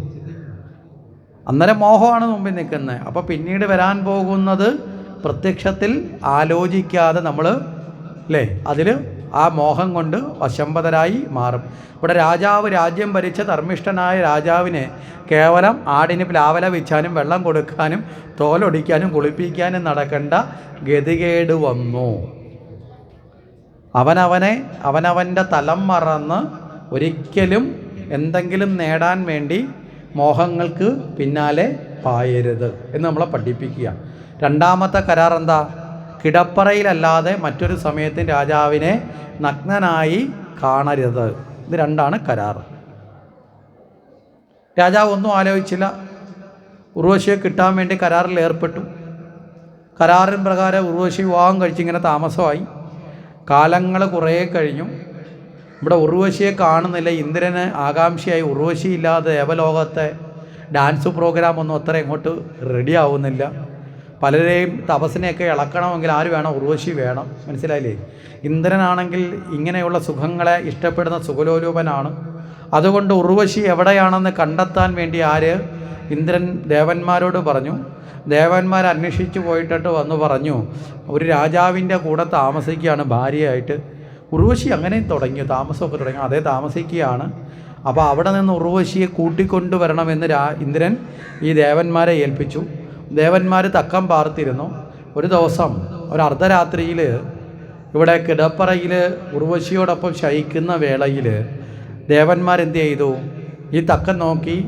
അന്നേരം മോഹമാണ് മുമ്പിൽ നിൽക്കുന്നത്. അപ്പോൾ പിന്നീട് വരാൻ പോകുന്നത് പ്രത്യക്ഷത്തിൽ ആലോചിക്കാതെ നമ്മൾ അല്ലേ അതിൽ ആ മോഹം കൊണ്ട് വശംവദരായി മാറും. ഇവിടെ രാജ്യം ഭരിച്ച ധർമ്മിഷ്ഠനായ രാജാവിനെ കേവലം ആടിന് പ്ലാവല വെച്ചാനും വെള്ളം കൊടുക്കാനും തോലൊടിക്കാനും കുളിപ്പിക്കാനും നടക്കേണ്ട ഗതികേട് വന്നു. അവനവൻ്റെ തലം മറന്ന് ഒരിക്കലും എന്തെങ്കിലും നേടാൻ വേണ്ടി മോഹങ്ങൾക്ക് പിന്നാലെ പായരുത് എന്ന് നമ്മളെ പഠിപ്പിക്കുക. രണ്ടാമത്തെ കരാർ എന്താ? കിടപ്പറയിലല്ലാതെ മറ്റൊരു സമയത്തും രാജാവിനെ നഗ്നനായി കാണരുത്. ഇത് രണ്ടാണ് കരാർ. രാജാവ് ഒന്നും ആലോചിച്ചില്ല, ഉർവശിയെ കിട്ടാൻ വേണ്ടി കരാറിൽ ഏർപ്പെട്ടു. കരാറിൻ പ്രകാരം ഉർവശി വിവാഹം കഴിച്ചിങ്ങനെ താമസമായി. കാലങ്ങൾ കുറേ കഴിഞ്ഞു. ഇവിടെ ഉർവശിയെ കാണുന്നില്ല. ഇന്ദ്രന് ആകാംക്ഷയായി. ഉർവശി ഇല്ലാതെ ദേവലോകത്തെ ഡാൻസ് പ്രോഗ്രാമൊന്നും അത്ര ഇങ്ങോട്ട് റെഡി ആവുന്നില്ല. പലരെയും തപസ്സിനെയൊക്കെ ഇളക്കണമെങ്കിൽ ആര് വേണം? ഉർവശി വേണം. മനസ്സിലായില്ലേ? ഇന്ദ്രനാണെങ്കിൽ ഇങ്ങനെയുള്ള സുഖങ്ങളെ ഇഷ്ടപ്പെടുന്ന സുഖലോലുപനാണ്. അതുകൊണ്ട് ഉർവശി എവിടെയാണെന്ന് കണ്ടെത്താൻ വേണ്ടി ഇന്ദ്രൻ ദേവന്മാരോട് പറഞ്ഞു. ദേവന്മാർ അന്വേഷിച്ചു പോയിട്ടിട്ട് വന്നു പറഞ്ഞു, ഒരു രാജാവിൻ്റെ കൂടെ താമസിക്കുകയാണ് ഭാര്യയായിട്ട്. ഉർവശി അങ്ങനെ താമസമൊക്കെ തുടങ്ങി. അതേ താമസിക്കുകയാണ്. അപ്പോൾ അവിടെ നിന്ന് ഉർവശിയെ കൂട്ടിക്കൊണ്ടുവരണമെന്ന് ഇന്ദ്രൻ ഈ ദേവന്മാരെ ഏൽപ്പിച്ചു. ദേവന്മാർ തക്കം പാർത്തിരുന്നു. ഒരു ദിവസം ഒരു അർദ്ധരാത്രിയിൽ ഇവിടെ കിടപ്പറയിൽ ഉർവശിയോടൊപ്പം ശയിക്കുന്ന വേളയിൽ ദേവന്മാരെന്ത് ചെയ്തു? ഈ തക്കം നോക്കി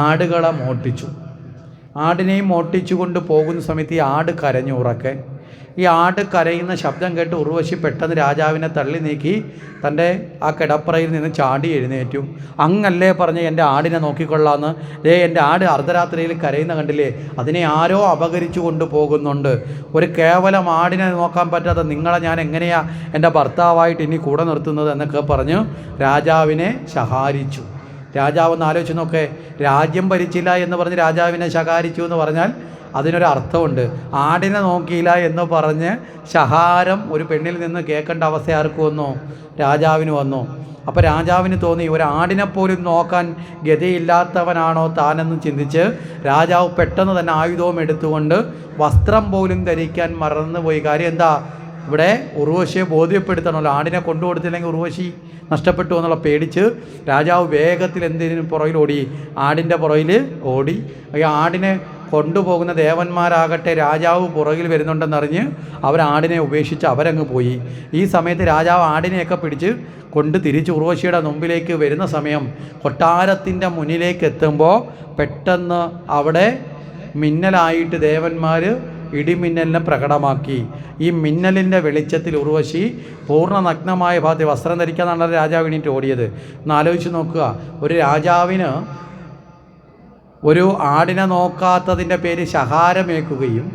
ആടുകളെ മോട്ടിച്ചു. ആടിനെയും മോട്ടിച്ചു കൊണ്ട് പോകുന്ന സമയത്ത് ഈ ആട് കരഞ്ഞു ഉറക്കെ. ഈ ആട് കരയുന്ന ശബ്ദം കേട്ട് ഉർവശി പെട്ടെന്ന് രാജാവിനെ തള്ളി നീക്കി തൻ്റെ ആ കിടപ്പറയിൽ നിന്ന് ചാടി എഴുന്നേറ്റു. അങ്ങല്ലേ പറഞ്ഞ് എൻ്റെ ആടിനെ നോക്കിക്കൊള്ളാമെന്ന്. എൻ്റെ ആട് അർദ്ധരാത്രിയിൽ കരയുന്ന കണ്ടില്ലേ? അതിനെ ആരോ അപഹരിച്ചു കൊണ്ട് പോകുന്നുണ്ട്. ഒരു കേവലം ആടിനെ നോക്കാൻ പറ്റാത്ത നിങ്ങളെ ഞാൻ എങ്ങനെയാണ് എൻ്റെ ഭർത്താവായിട്ട് ഇനി കൂടെ നിർത്തുന്നത് എന്നൊക്കെ പറഞ്ഞ് രാജാവിനെ ശകാരിച്ചു. രാജാവ് ഒന്ന് ആലോചിച്ച് നോക്കേ, രാജ്യം ഭരിച്ചില്ല എന്ന് പറഞ്ഞ് രാജാവിനെ ശകാരിച്ചു എന്ന് പറഞ്ഞാൽ അതിനൊരർത്ഥമുണ്ട്. ആടിനെ നോക്കിയില്ല എന്ന് പറഞ്ഞ് ശഹാരം ഒരു പെണ്ണിൽ നിന്ന് കേൾക്കേണ്ട അവസ്ഥ ആർക്ക് വന്നു? രാജാവിന് വന്നു. അപ്പോൾ രാജാവിന് തോന്നി, ഒരു ആടിനെപ്പോലും നോക്കാൻ ഗതിയില്ലാത്തവനാണോ താനെന്ന് ചിന്തിച്ച് രാജാവ് പെട്ടെന്ന് തന്നെ ആയുധവും എടുത്തുകൊണ്ട് വസ്ത്രം പോലും ധരിക്കാൻ മറന്നുപോയി. കാര്യം എന്താ? ഇവിടെ ഉർവശിയെ ബോധ്യപ്പെടുത്തണമല്ലോ. ആടിനെ കൊണ്ടുകൊടുത്തില്ലെങ്കിൽ ഉർവശി നഷ്ടപ്പെട്ടു എന്നുള്ള പേടിച്ച് രാജാവ് വേഗത്തിൽ എന്തിനു പുറകിൽ ഓടി? ആടിൻ്റെ പുറകിൽ ഓടി. ഈ ആടിനെ കൊണ്ടുപോകുന്ന ദേവന്മാരാകട്ടെ രാജാവ് പുറകിൽ വരുന്നുണ്ടെന്നറിഞ്ഞ് ആടിനെ ഉപേക്ഷിച്ച് അവരങ്ങ് പോയി. ഈ സമയത്ത് രാജാവ് ആടിനെയൊക്കെ പിടിച്ച് കൊണ്ട് തിരിച്ച് ഉർവശിയുടെ മുമ്പിലേക്ക് വരുന്ന സമയം കൊട്ടാരത്തിൻ്റെ മുന്നിലേക്ക് എത്തുമ്പോൾ പെട്ടെന്ന് അവിടെ മിന്നലായിട്ട് ദേവന്മാർ ഇടിമിന്നലിനെ പ്രകടമാക്കി. ഈ മിന്നലിൻ്റെ വെളിച്ചത്തിൽ ഉർവശി പൂർണ്ണ നഗ്നമായ ഭാഗത്ത് വസ്ത്രം ധരിക്കാന്നാണ് രാജാവ് എണീറ്റ് ഓടിയത്. ഒന്ന് ആലോചിച്ച് നോക്കുക, ഒരു രാജാവിന് ഒരു ആടിനെ നോക്കാത്തതിൻ്റെ പേര് ശകാരമേക്കുകയും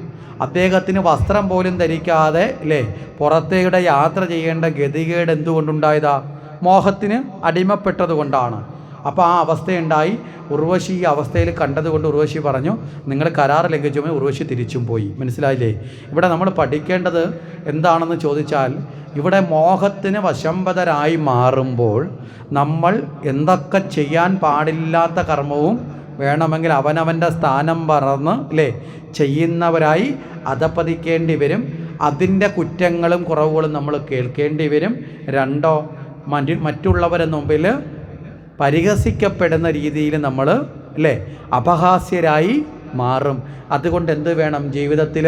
അദ്ദേഹത്തിന് വസ്ത്രം പോലും ധരിക്കാതെ പുറത്തേടെ യാത്ര ചെയ്യേണ്ട ഗതികേട് എന്തുകൊണ്ടുണ്ടായതാ? മോഹത്തിന് അടിമപ്പെട്ടത് കൊണ്ടാണ്. അപ്പോൾ ആ അവസ്ഥയുണ്ടായി. ഉർവശി ഈ അവസ്ഥയിൽ കണ്ടതുകൊണ്ട് ഉർവശി പറഞ്ഞു, നിങ്ങൾ കരാർ ലംഘിച്ചുമ്പോൾ ഉർവശി തിരിച്ചും പോയി. മനസ്സിലായില്ലേ? ഇവിടെ നമ്മൾ പഠിക്കേണ്ടത് എന്താണെന്ന് ചോദിച്ചാൽ, ഇവിടെ മോഹത്തിന് വശംവദരായി മാറുമ്പോൾ നമ്മൾ എന്തൊക്കെ ചെയ്യാൻ പാടില്ലാത്ത കർമ്മവും വേണമെങ്കിൽ അവനവൻ്റെ സ്ഥാനം പറന്ന് ചെയ്യുന്നവരായി അധപ്പതിക്കേണ്ടി വരും. അതിൻ്റെ കുറ്റങ്ങളും കുറവുകളും നമ്മൾ കേൾക്കേണ്ടി വരും. രണ്ടോ, മറ്റുള്ളവരുടെ മുമ്പിൽ പരിഹസിക്കപ്പെടുന്ന രീതിയിൽ നമ്മൾ അപഹാസ്യരായി മാറും. അതുകൊണ്ട് എന്ത് വേണം? ജീവിതത്തിൽ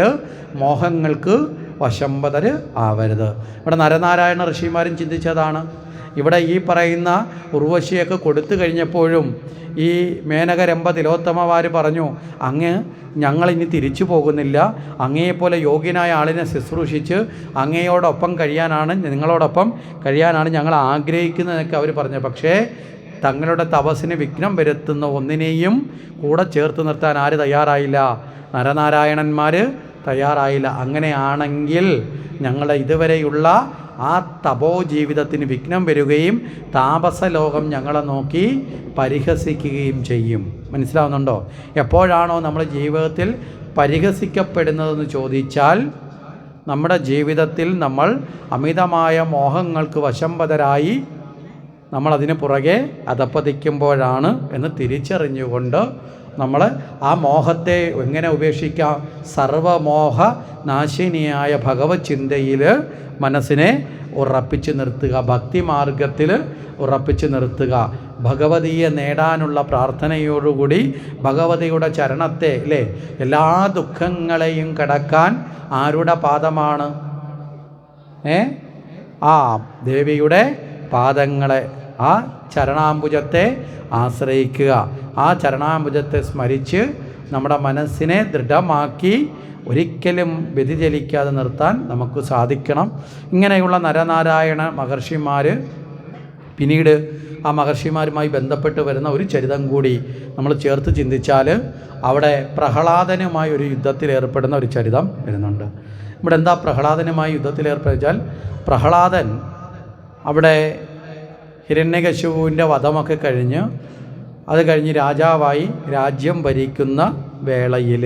മോഹങ്ങൾക്ക് വശംവദർ ആവരുത്. ഇവിടെ നരനാരായണ ഋഷിമാരും ചിന്തിച്ചതാണ്. ഇവിടെ ഈ പറയുന്ന ഉർവശിയൊക്കെ കൊടുത്തു കഴിഞ്ഞപ്പോഴും ഈ മേനകരംഭ തിലോത്തമമാർ പറഞ്ഞു, അങ്ങ് ഞങ്ങളിനി തിരിച്ചു പോകുന്നില്ല, അങ്ങയെപ്പോലെ യോഗ്യനായ ആളിനെ ശുശ്രൂഷിച്ച് അങ്ങയോടൊപ്പം കഴിയാനാണ്, നിങ്ങളോടൊപ്പം കഴിയാനാണ് ഞങ്ങൾ ആഗ്രഹിക്കുന്നതെന്നൊക്കെ അവർ പറഞ്ഞു. പക്ഷേ തങ്ങളുടെ തപസ്സിന് വിഘ്നം വരുത്തുന്ന ഒന്നിനെയും കൂടെ ചേർത്ത് നിർത്താൻ ആര് തയ്യാറായില്ല? നരനാരായണന്മാർ തയ്യാറായില്ല. അങ്ങനെയാണെങ്കിൽ ഞങ്ങളുടെ ഇതുവരെയുള്ള ആ തപോ ജീവിതത്തിന് വിഘ്നം വരികയും താപസലോകം ഞങ്ങളെ നോക്കി പരിഹസിക്കുകയും ചെയ്യും. മനസ്സിലാവുന്നുണ്ടോ? എപ്പോഴാണോ നമ്മൾ ജീവിതത്തിൽ പരിഹസിക്കപ്പെടുന്നതെന്ന് ചോദിച്ചാൽ നമ്മുടെ ജീവിതത്തിൽ നമ്മൾ അമിതമായ മോഹങ്ങൾക്ക് വശംവദരായി നമ്മളതിന് പുറകെ അധപ്പതിക്കുമ്പോഴാണ് എന്ന് തിരിച്ചറിഞ്ഞുകൊണ്ട് നമ്മൾ ആ മോഹത്തെ എങ്ങനെ ഉപേക്ഷിക്കാം? സർവമോഹ നാശിനിയായ ഭഗവത് ചിന്തയിൽ മനസ്സിനെ ഉറപ്പിച്ച് നിർത്തുക, ഭക്തിമാർഗത്തിൽ ഉറപ്പിച്ച് നിർത്തുക, ഭഗവതിയെ നേടാനുള്ള പ്രാർത്ഥനയോടുകൂടി ഭഗവതിയുടെ ചരണത്തെ അല്ലേ, എല്ലാ ദുഃഖങ്ങളെയും കടക്കാൻ ആരുടെ പാദമാണ്? ആ ദേവിയുടെ പാദങ്ങളെ, ആ ചരണാംബുജത്തെ ആശ്രയിക്കുക. ആ ചരണാംബുജത്തെ സ്മരിച്ച് നമ്മുടെ മനസ്സിനെ ദൃഢമാക്കി ഒരിക്കലും വ്യതിചലിക്കാതെ നിർത്താൻ നമുക്ക് സാധിക്കണം. ഇങ്ങനെയുള്ള നരനാരായണ മഹർഷിമാർ, പിന്നീട് ആ മഹർഷിമാരുമായി ബന്ധപ്പെട്ട് വരുന്ന ഒരു ചരിതം കൂടി നമ്മൾ ചേർത്ത് ചിന്തിച്ചാൽ അവിടെ പ്രഹ്ലാദനുമായി ഒരു യുദ്ധത്തിലേർപ്പെടുന്ന ഒരു ചരിതം വരുന്നുണ്ട്. ഇവിടെ എന്താ പ്രഹ്ലാദനുമായി യുദ്ധത്തിലേർപ്പെടുച്ചാൽ, പ്രഹ്ലാദൻ അവിടെ ഹിരണ്യകശിപുവിൻ്റെ വധമൊക്കെ കഴിഞ്ഞ് അത് കഴിഞ്ഞ് രാജാവായി രാജ്യം ഭരിക്കുന്ന വേളയിൽ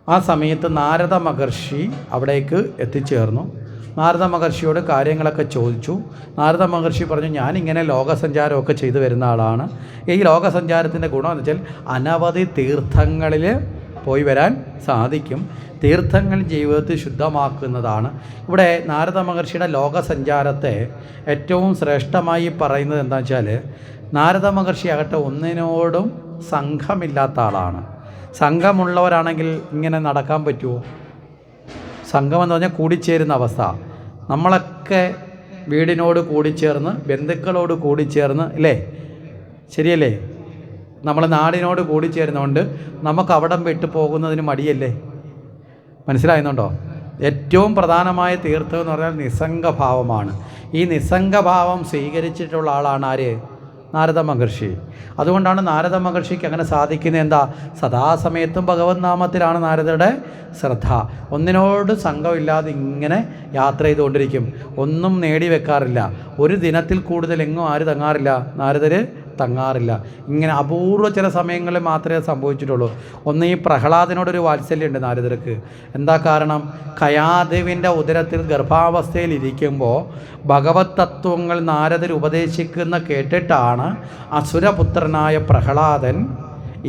ആ സമയത്ത് നാരദ മഹർഷി അവിടേക്ക് എത്തിച്ചേർന്നു. നാരദ മഹർഷിയോട് കാര്യങ്ങളൊക്കെ ചോദിച്ചു. നാരദ മഹർഷി പറഞ്ഞു, ഞാനിങ്ങനെ ലോകസഞ്ചാരമൊക്കെ ചെയ്തു വരുന്ന ആളാണ്. ഈ ലോകസഞ്ചാരത്തിൻ്റെ ഗുണമെന്ന് വെച്ചാൽ അനവധി തീർത്ഥങ്ങളിൽ പോയി വരാൻ സാധിക്കും. തീർത്ഥങ്ങൾ ജീവിതത്തിൽ ശുദ്ധമാക്കുന്നതാണ്. ഇവിടെ നാരദ മഹർഷിയുടെ ലോകസഞ്ചാരത്തെ ഏറ്റവും ശ്രേഷ്ഠമായി പറയുന്നത് എന്താണെന്ന് വെച്ചാൽ, നാരദ മഹർഷി ആകട്ടെ ഒന്നിനോടും സംഘമില്ലാത്ത ആളാണ്. സംഘമുള്ളവരാണെങ്കിൽ ഇങ്ങനെ നടക്കാൻ പറ്റുമോ? സംഘമെന്ന് പറഞ്ഞാൽ കൂടിച്ചേരുന്ന അവസ്ഥ. നമ്മളൊക്കെ വീടിനോട് കൂടിച്ചേർന്ന്, ബന്ധുക്കളോട് കൂടിച്ചേർന്ന് അല്ലേ, ശരിയല്ലേ? നമ്മൾ നാടിനോട് കൂടിച്ചേരുന്നതുകൊണ്ട് നമുക്ക് അവിടം വിട്ടു പോകുന്നതിന് മടിയല്ലേ? മനസ്സിലാകുന്നുണ്ടോ? ഏറ്റവും പ്രധാനമായ തീർത്ഥം എന്ന് പറഞ്ഞാൽ നിസ്സംഗഭാവമാണ്. ഈ നിസ്സംഗഭാവം സ്വീകരിച്ചിട്ടുള്ള ആളാണ് ആര്? നാരദ മഹർഷി. അതുകൊണ്ടാണ് നാരദ മഹർഷിക്ക് അങ്ങനെ സാധിക്കുന്നത്. എന്താ? സദാസമയത്തും ഭഗവത് നാമത്തിലാണ് നാരദയുടെ ശ്രദ്ധ. ഒന്നിനോട് സംഘമില്ലാതെ ഇങ്ങനെ യാത്ര ചെയ്തുകൊണ്ടിരിക്കും. ഒന്നും നേടി വെക്കാറില്ല. ഒരു ദിനത്തിൽ കൂടുതൽ എങ്ങും ആര് തങ്ങാറില്ല? നാരദർ തങ്ങാറില്ല. ഇങ്ങനെ അപൂർവ ചില സമയങ്ങളിൽ മാത്രമേ സംഭവിച്ചിട്ടുള്ളൂ. ഒന്ന്, ഈ പ്രഹ്ലാദനോടൊരു വാത്സല്യമുണ്ട് നാരദർക്ക്. എന്താ കാരണം? കയാദേവിൻ്റെ ഉദരത്തിൽ ഗർഭാവസ്ഥയിൽ ഇരിക്കുമ്പോൾ ഭഗവത് തത്വങ്ങൾ നാരദർ ഉപദേശിക്കുന്ന കേട്ടിട്ടാണ് അസുരപുത്രനായ പ്രഹ്ലാദൻ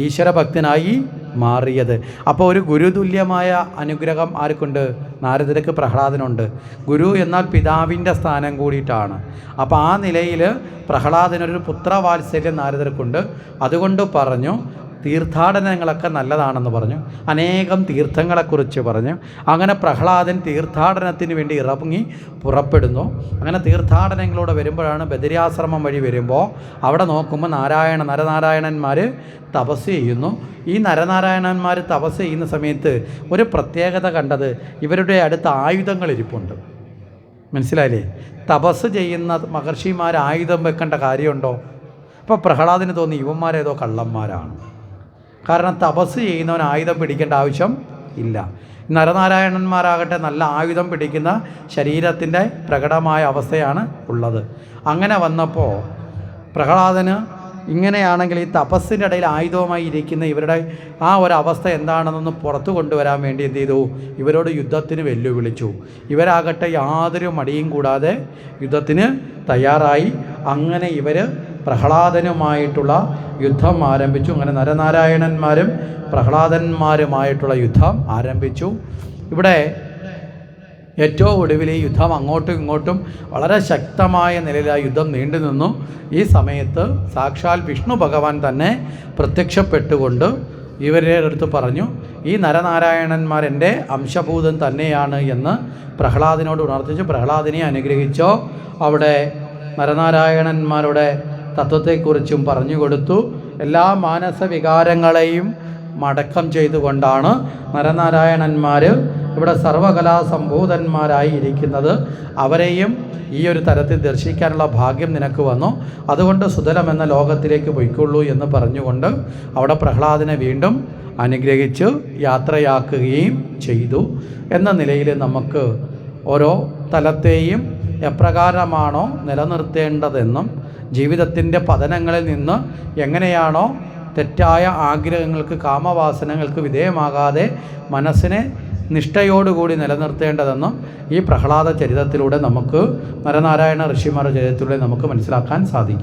ഈശ്വരഭക്തനായി മാറിയത്. അപ്പോൾ ഒരു ഗുരുതുല്യമായ അനുഗ്രഹം ആർക്കുണ്ട്? നാരദർക്ക് പ്രഹ്ലാദനുണ്ട്. ഗുരു എന്നാൽ പിതാവിൻ്റെ സ്ഥാനം കൂടിയിട്ടാണ്. അപ്പോൾ ആ നിലയിൽ പ്രഹ്ലാദനൊരു പുത്രവാത്സല്യം നാരദർക്കുണ്ട്. അതുകൊണ്ട് പറഞ്ഞു തീർത്ഥാടനങ്ങളൊക്കെ നല്ലതാണെന്ന് പറഞ്ഞു. അനേകം തീർത്ഥങ്ങളെക്കുറിച്ച് പറഞ്ഞു. അങ്ങനെ പ്രഹ്ലാദൻ തീർത്ഥാടനത്തിന് വേണ്ടി ഇറങ്ങി പുറപ്പെടുന്നു. അങ്ങനെ തീർത്ഥാടനങ്ങളോടെ വരുമ്പോഴാണ് ബദരിയാശ്രമം വഴി വരുമ്പോൾ അവിടെ നോക്കുമ്പോൾ നരനാരായണന്മാർ തപസ് ചെയ്യുന്നു. ഈ നരനാരായണന്മാർ തപസ് ചെയ്യുന്ന സമയത്ത് ഒരു പ്രത്യേകത കണ്ടത്, ഇവരുടെ അടുത്ത് ആയുധങ്ങൾ ഇരിപ്പുണ്ട്. മനസ്സിലായില്ലേ? തപസ് ചെയ്യുന്ന മഹർഷിമാർ ആയുധം വെക്കേണ്ട കാര്യമുണ്ടോ? അപ്പോൾ പ്രഹ്ലാദന് തോന്നി ഇവന്മാരേതോ കള്ളന്മാരാണ്. കാരണം തപസ് ചെയ്യുന്നവൻ ആയുധം പിടിക്കേണ്ട ആവശ്യം ഇല്ല. നരനാരായണന്മാരാകട്ടെ നല്ല ആയുധം പിടിക്കുന്ന ശരീരത്തിൻ്റെ പ്രകടമായ അവസ്ഥയാണ് ഉള്ളത്. അങ്ങനെ വന്നപ്പോൾ പ്രഹ്ലാദന് ഇങ്ങനെയാണെങ്കിൽ ഈ തപസ്സിൻ്റെ ഇടയിൽ ആയുധവുമായി ഇരിക്കുന്ന ഇവരുടെ ആ ഒരവസ്ഥ എന്താണെന്നൊന്ന് പുറത്തു കൊണ്ടുവരാൻ വേണ്ടി എന്ത് ചെയ്തു? ഇവരോട് യുദ്ധത്തിന് വെല്ലുവിളിച്ചു. ഇവരാകട്ടെ യാതൊരു മടിയും കൂടാതെ യുദ്ധത്തിന് തയ്യാറായി. അങ്ങനെ ഇവർ പ്രഹ്ലാദനുമായിട്ടുള്ള യുദ്ധം ആരംഭിച്ചു. അങ്ങനെ നരനാരായണന്മാരും പ്രഹ്ലാദന്മാരുമായിട്ടുള്ള യുദ്ധം ആരംഭിച്ചു. ഇവിടെ ഏറ്റവും ഒടുവിൽ ഈ യുദ്ധം അങ്ങോട്ടും ഇങ്ങോട്ടും വളരെ ശക്തമായ നിലയിൽ ആ യുദ്ധം നീണ്ടു നിന്നു. ഈ സമയത്ത് സാക്ഷാൽ വിഷ്ണു ഭഗവാൻ തന്നെ പ്രത്യക്ഷപ്പെട്ടുകൊണ്ട് ഇവരുടെ അടുത്ത് പറഞ്ഞു, ഈ നരനാരായണന്മാർ എൻ്റെ അംശഭൂതൻ തന്നെയാണ് എന്ന് പ്രഹ്ലാദനോട് ഉണർത്തിച്ചു. പ്രഹ്ലാദനെ അനുഗ്രഹിച്ചോ. അവിടെ നരനാരായണന്മാരുടെ തത്വത്തെക്കുറിച്ചും പറഞ്ഞു കൊടുത്തു. എല്ലാ മാനസവികാരങ്ങളെയും മടക്കം ചെയ്തുകൊണ്ടാണ് നരനാരായണന്മാർ ഇവിടെ സർവകലാസംഭൂതന്മാരായി ഇരിക്കുന്നത്. അവരെയും ഈ ഒരു തരത്തിൽ ദർശിക്കാനുള്ള ഭാഗ്യം നിനക്ക് വന്നു. അതുകൊണ്ട് സുതലം എന്ന ലോകത്തിലേക്ക് പൊയ്ക്കൊള്ളൂ എന്ന് പറഞ്ഞുകൊണ്ട് അവിടെ പ്രഹ്ലാദനെ വീണ്ടും അനുഗ്രഹിച്ച് യാത്രയാക്കുകയും ചെയ്തു. എന്ന നിലയിൽ നമുക്ക് ഓരോ തലത്തെയും എപ്രകാരമാണോ നിലനിർത്തേണ്ടതെന്നും ജീവിതത്തിൻ്റെ പതനങ്ങളിൽ നിന്ന് എങ്ങനെയാണോ തെറ്റായ ആഗ്രഹങ്ങൾക്ക് കാമവാസനകൾക്ക് വിധേയമാകാതെ മനസ്സിനെ നിഷ്ഠയോടുകൂടി നിലനിർത്തേണ്ടതെന്ന് ഈ പ്രഹ്ലാദ ചരിതത്തിലൂടെ നമുക്ക് നരനാരായണ ഋഷിമാരുടെ ചരിതത്തിലൂടെ നമുക്ക് മനസ്സിലാക്കാൻ സാധിക്കും.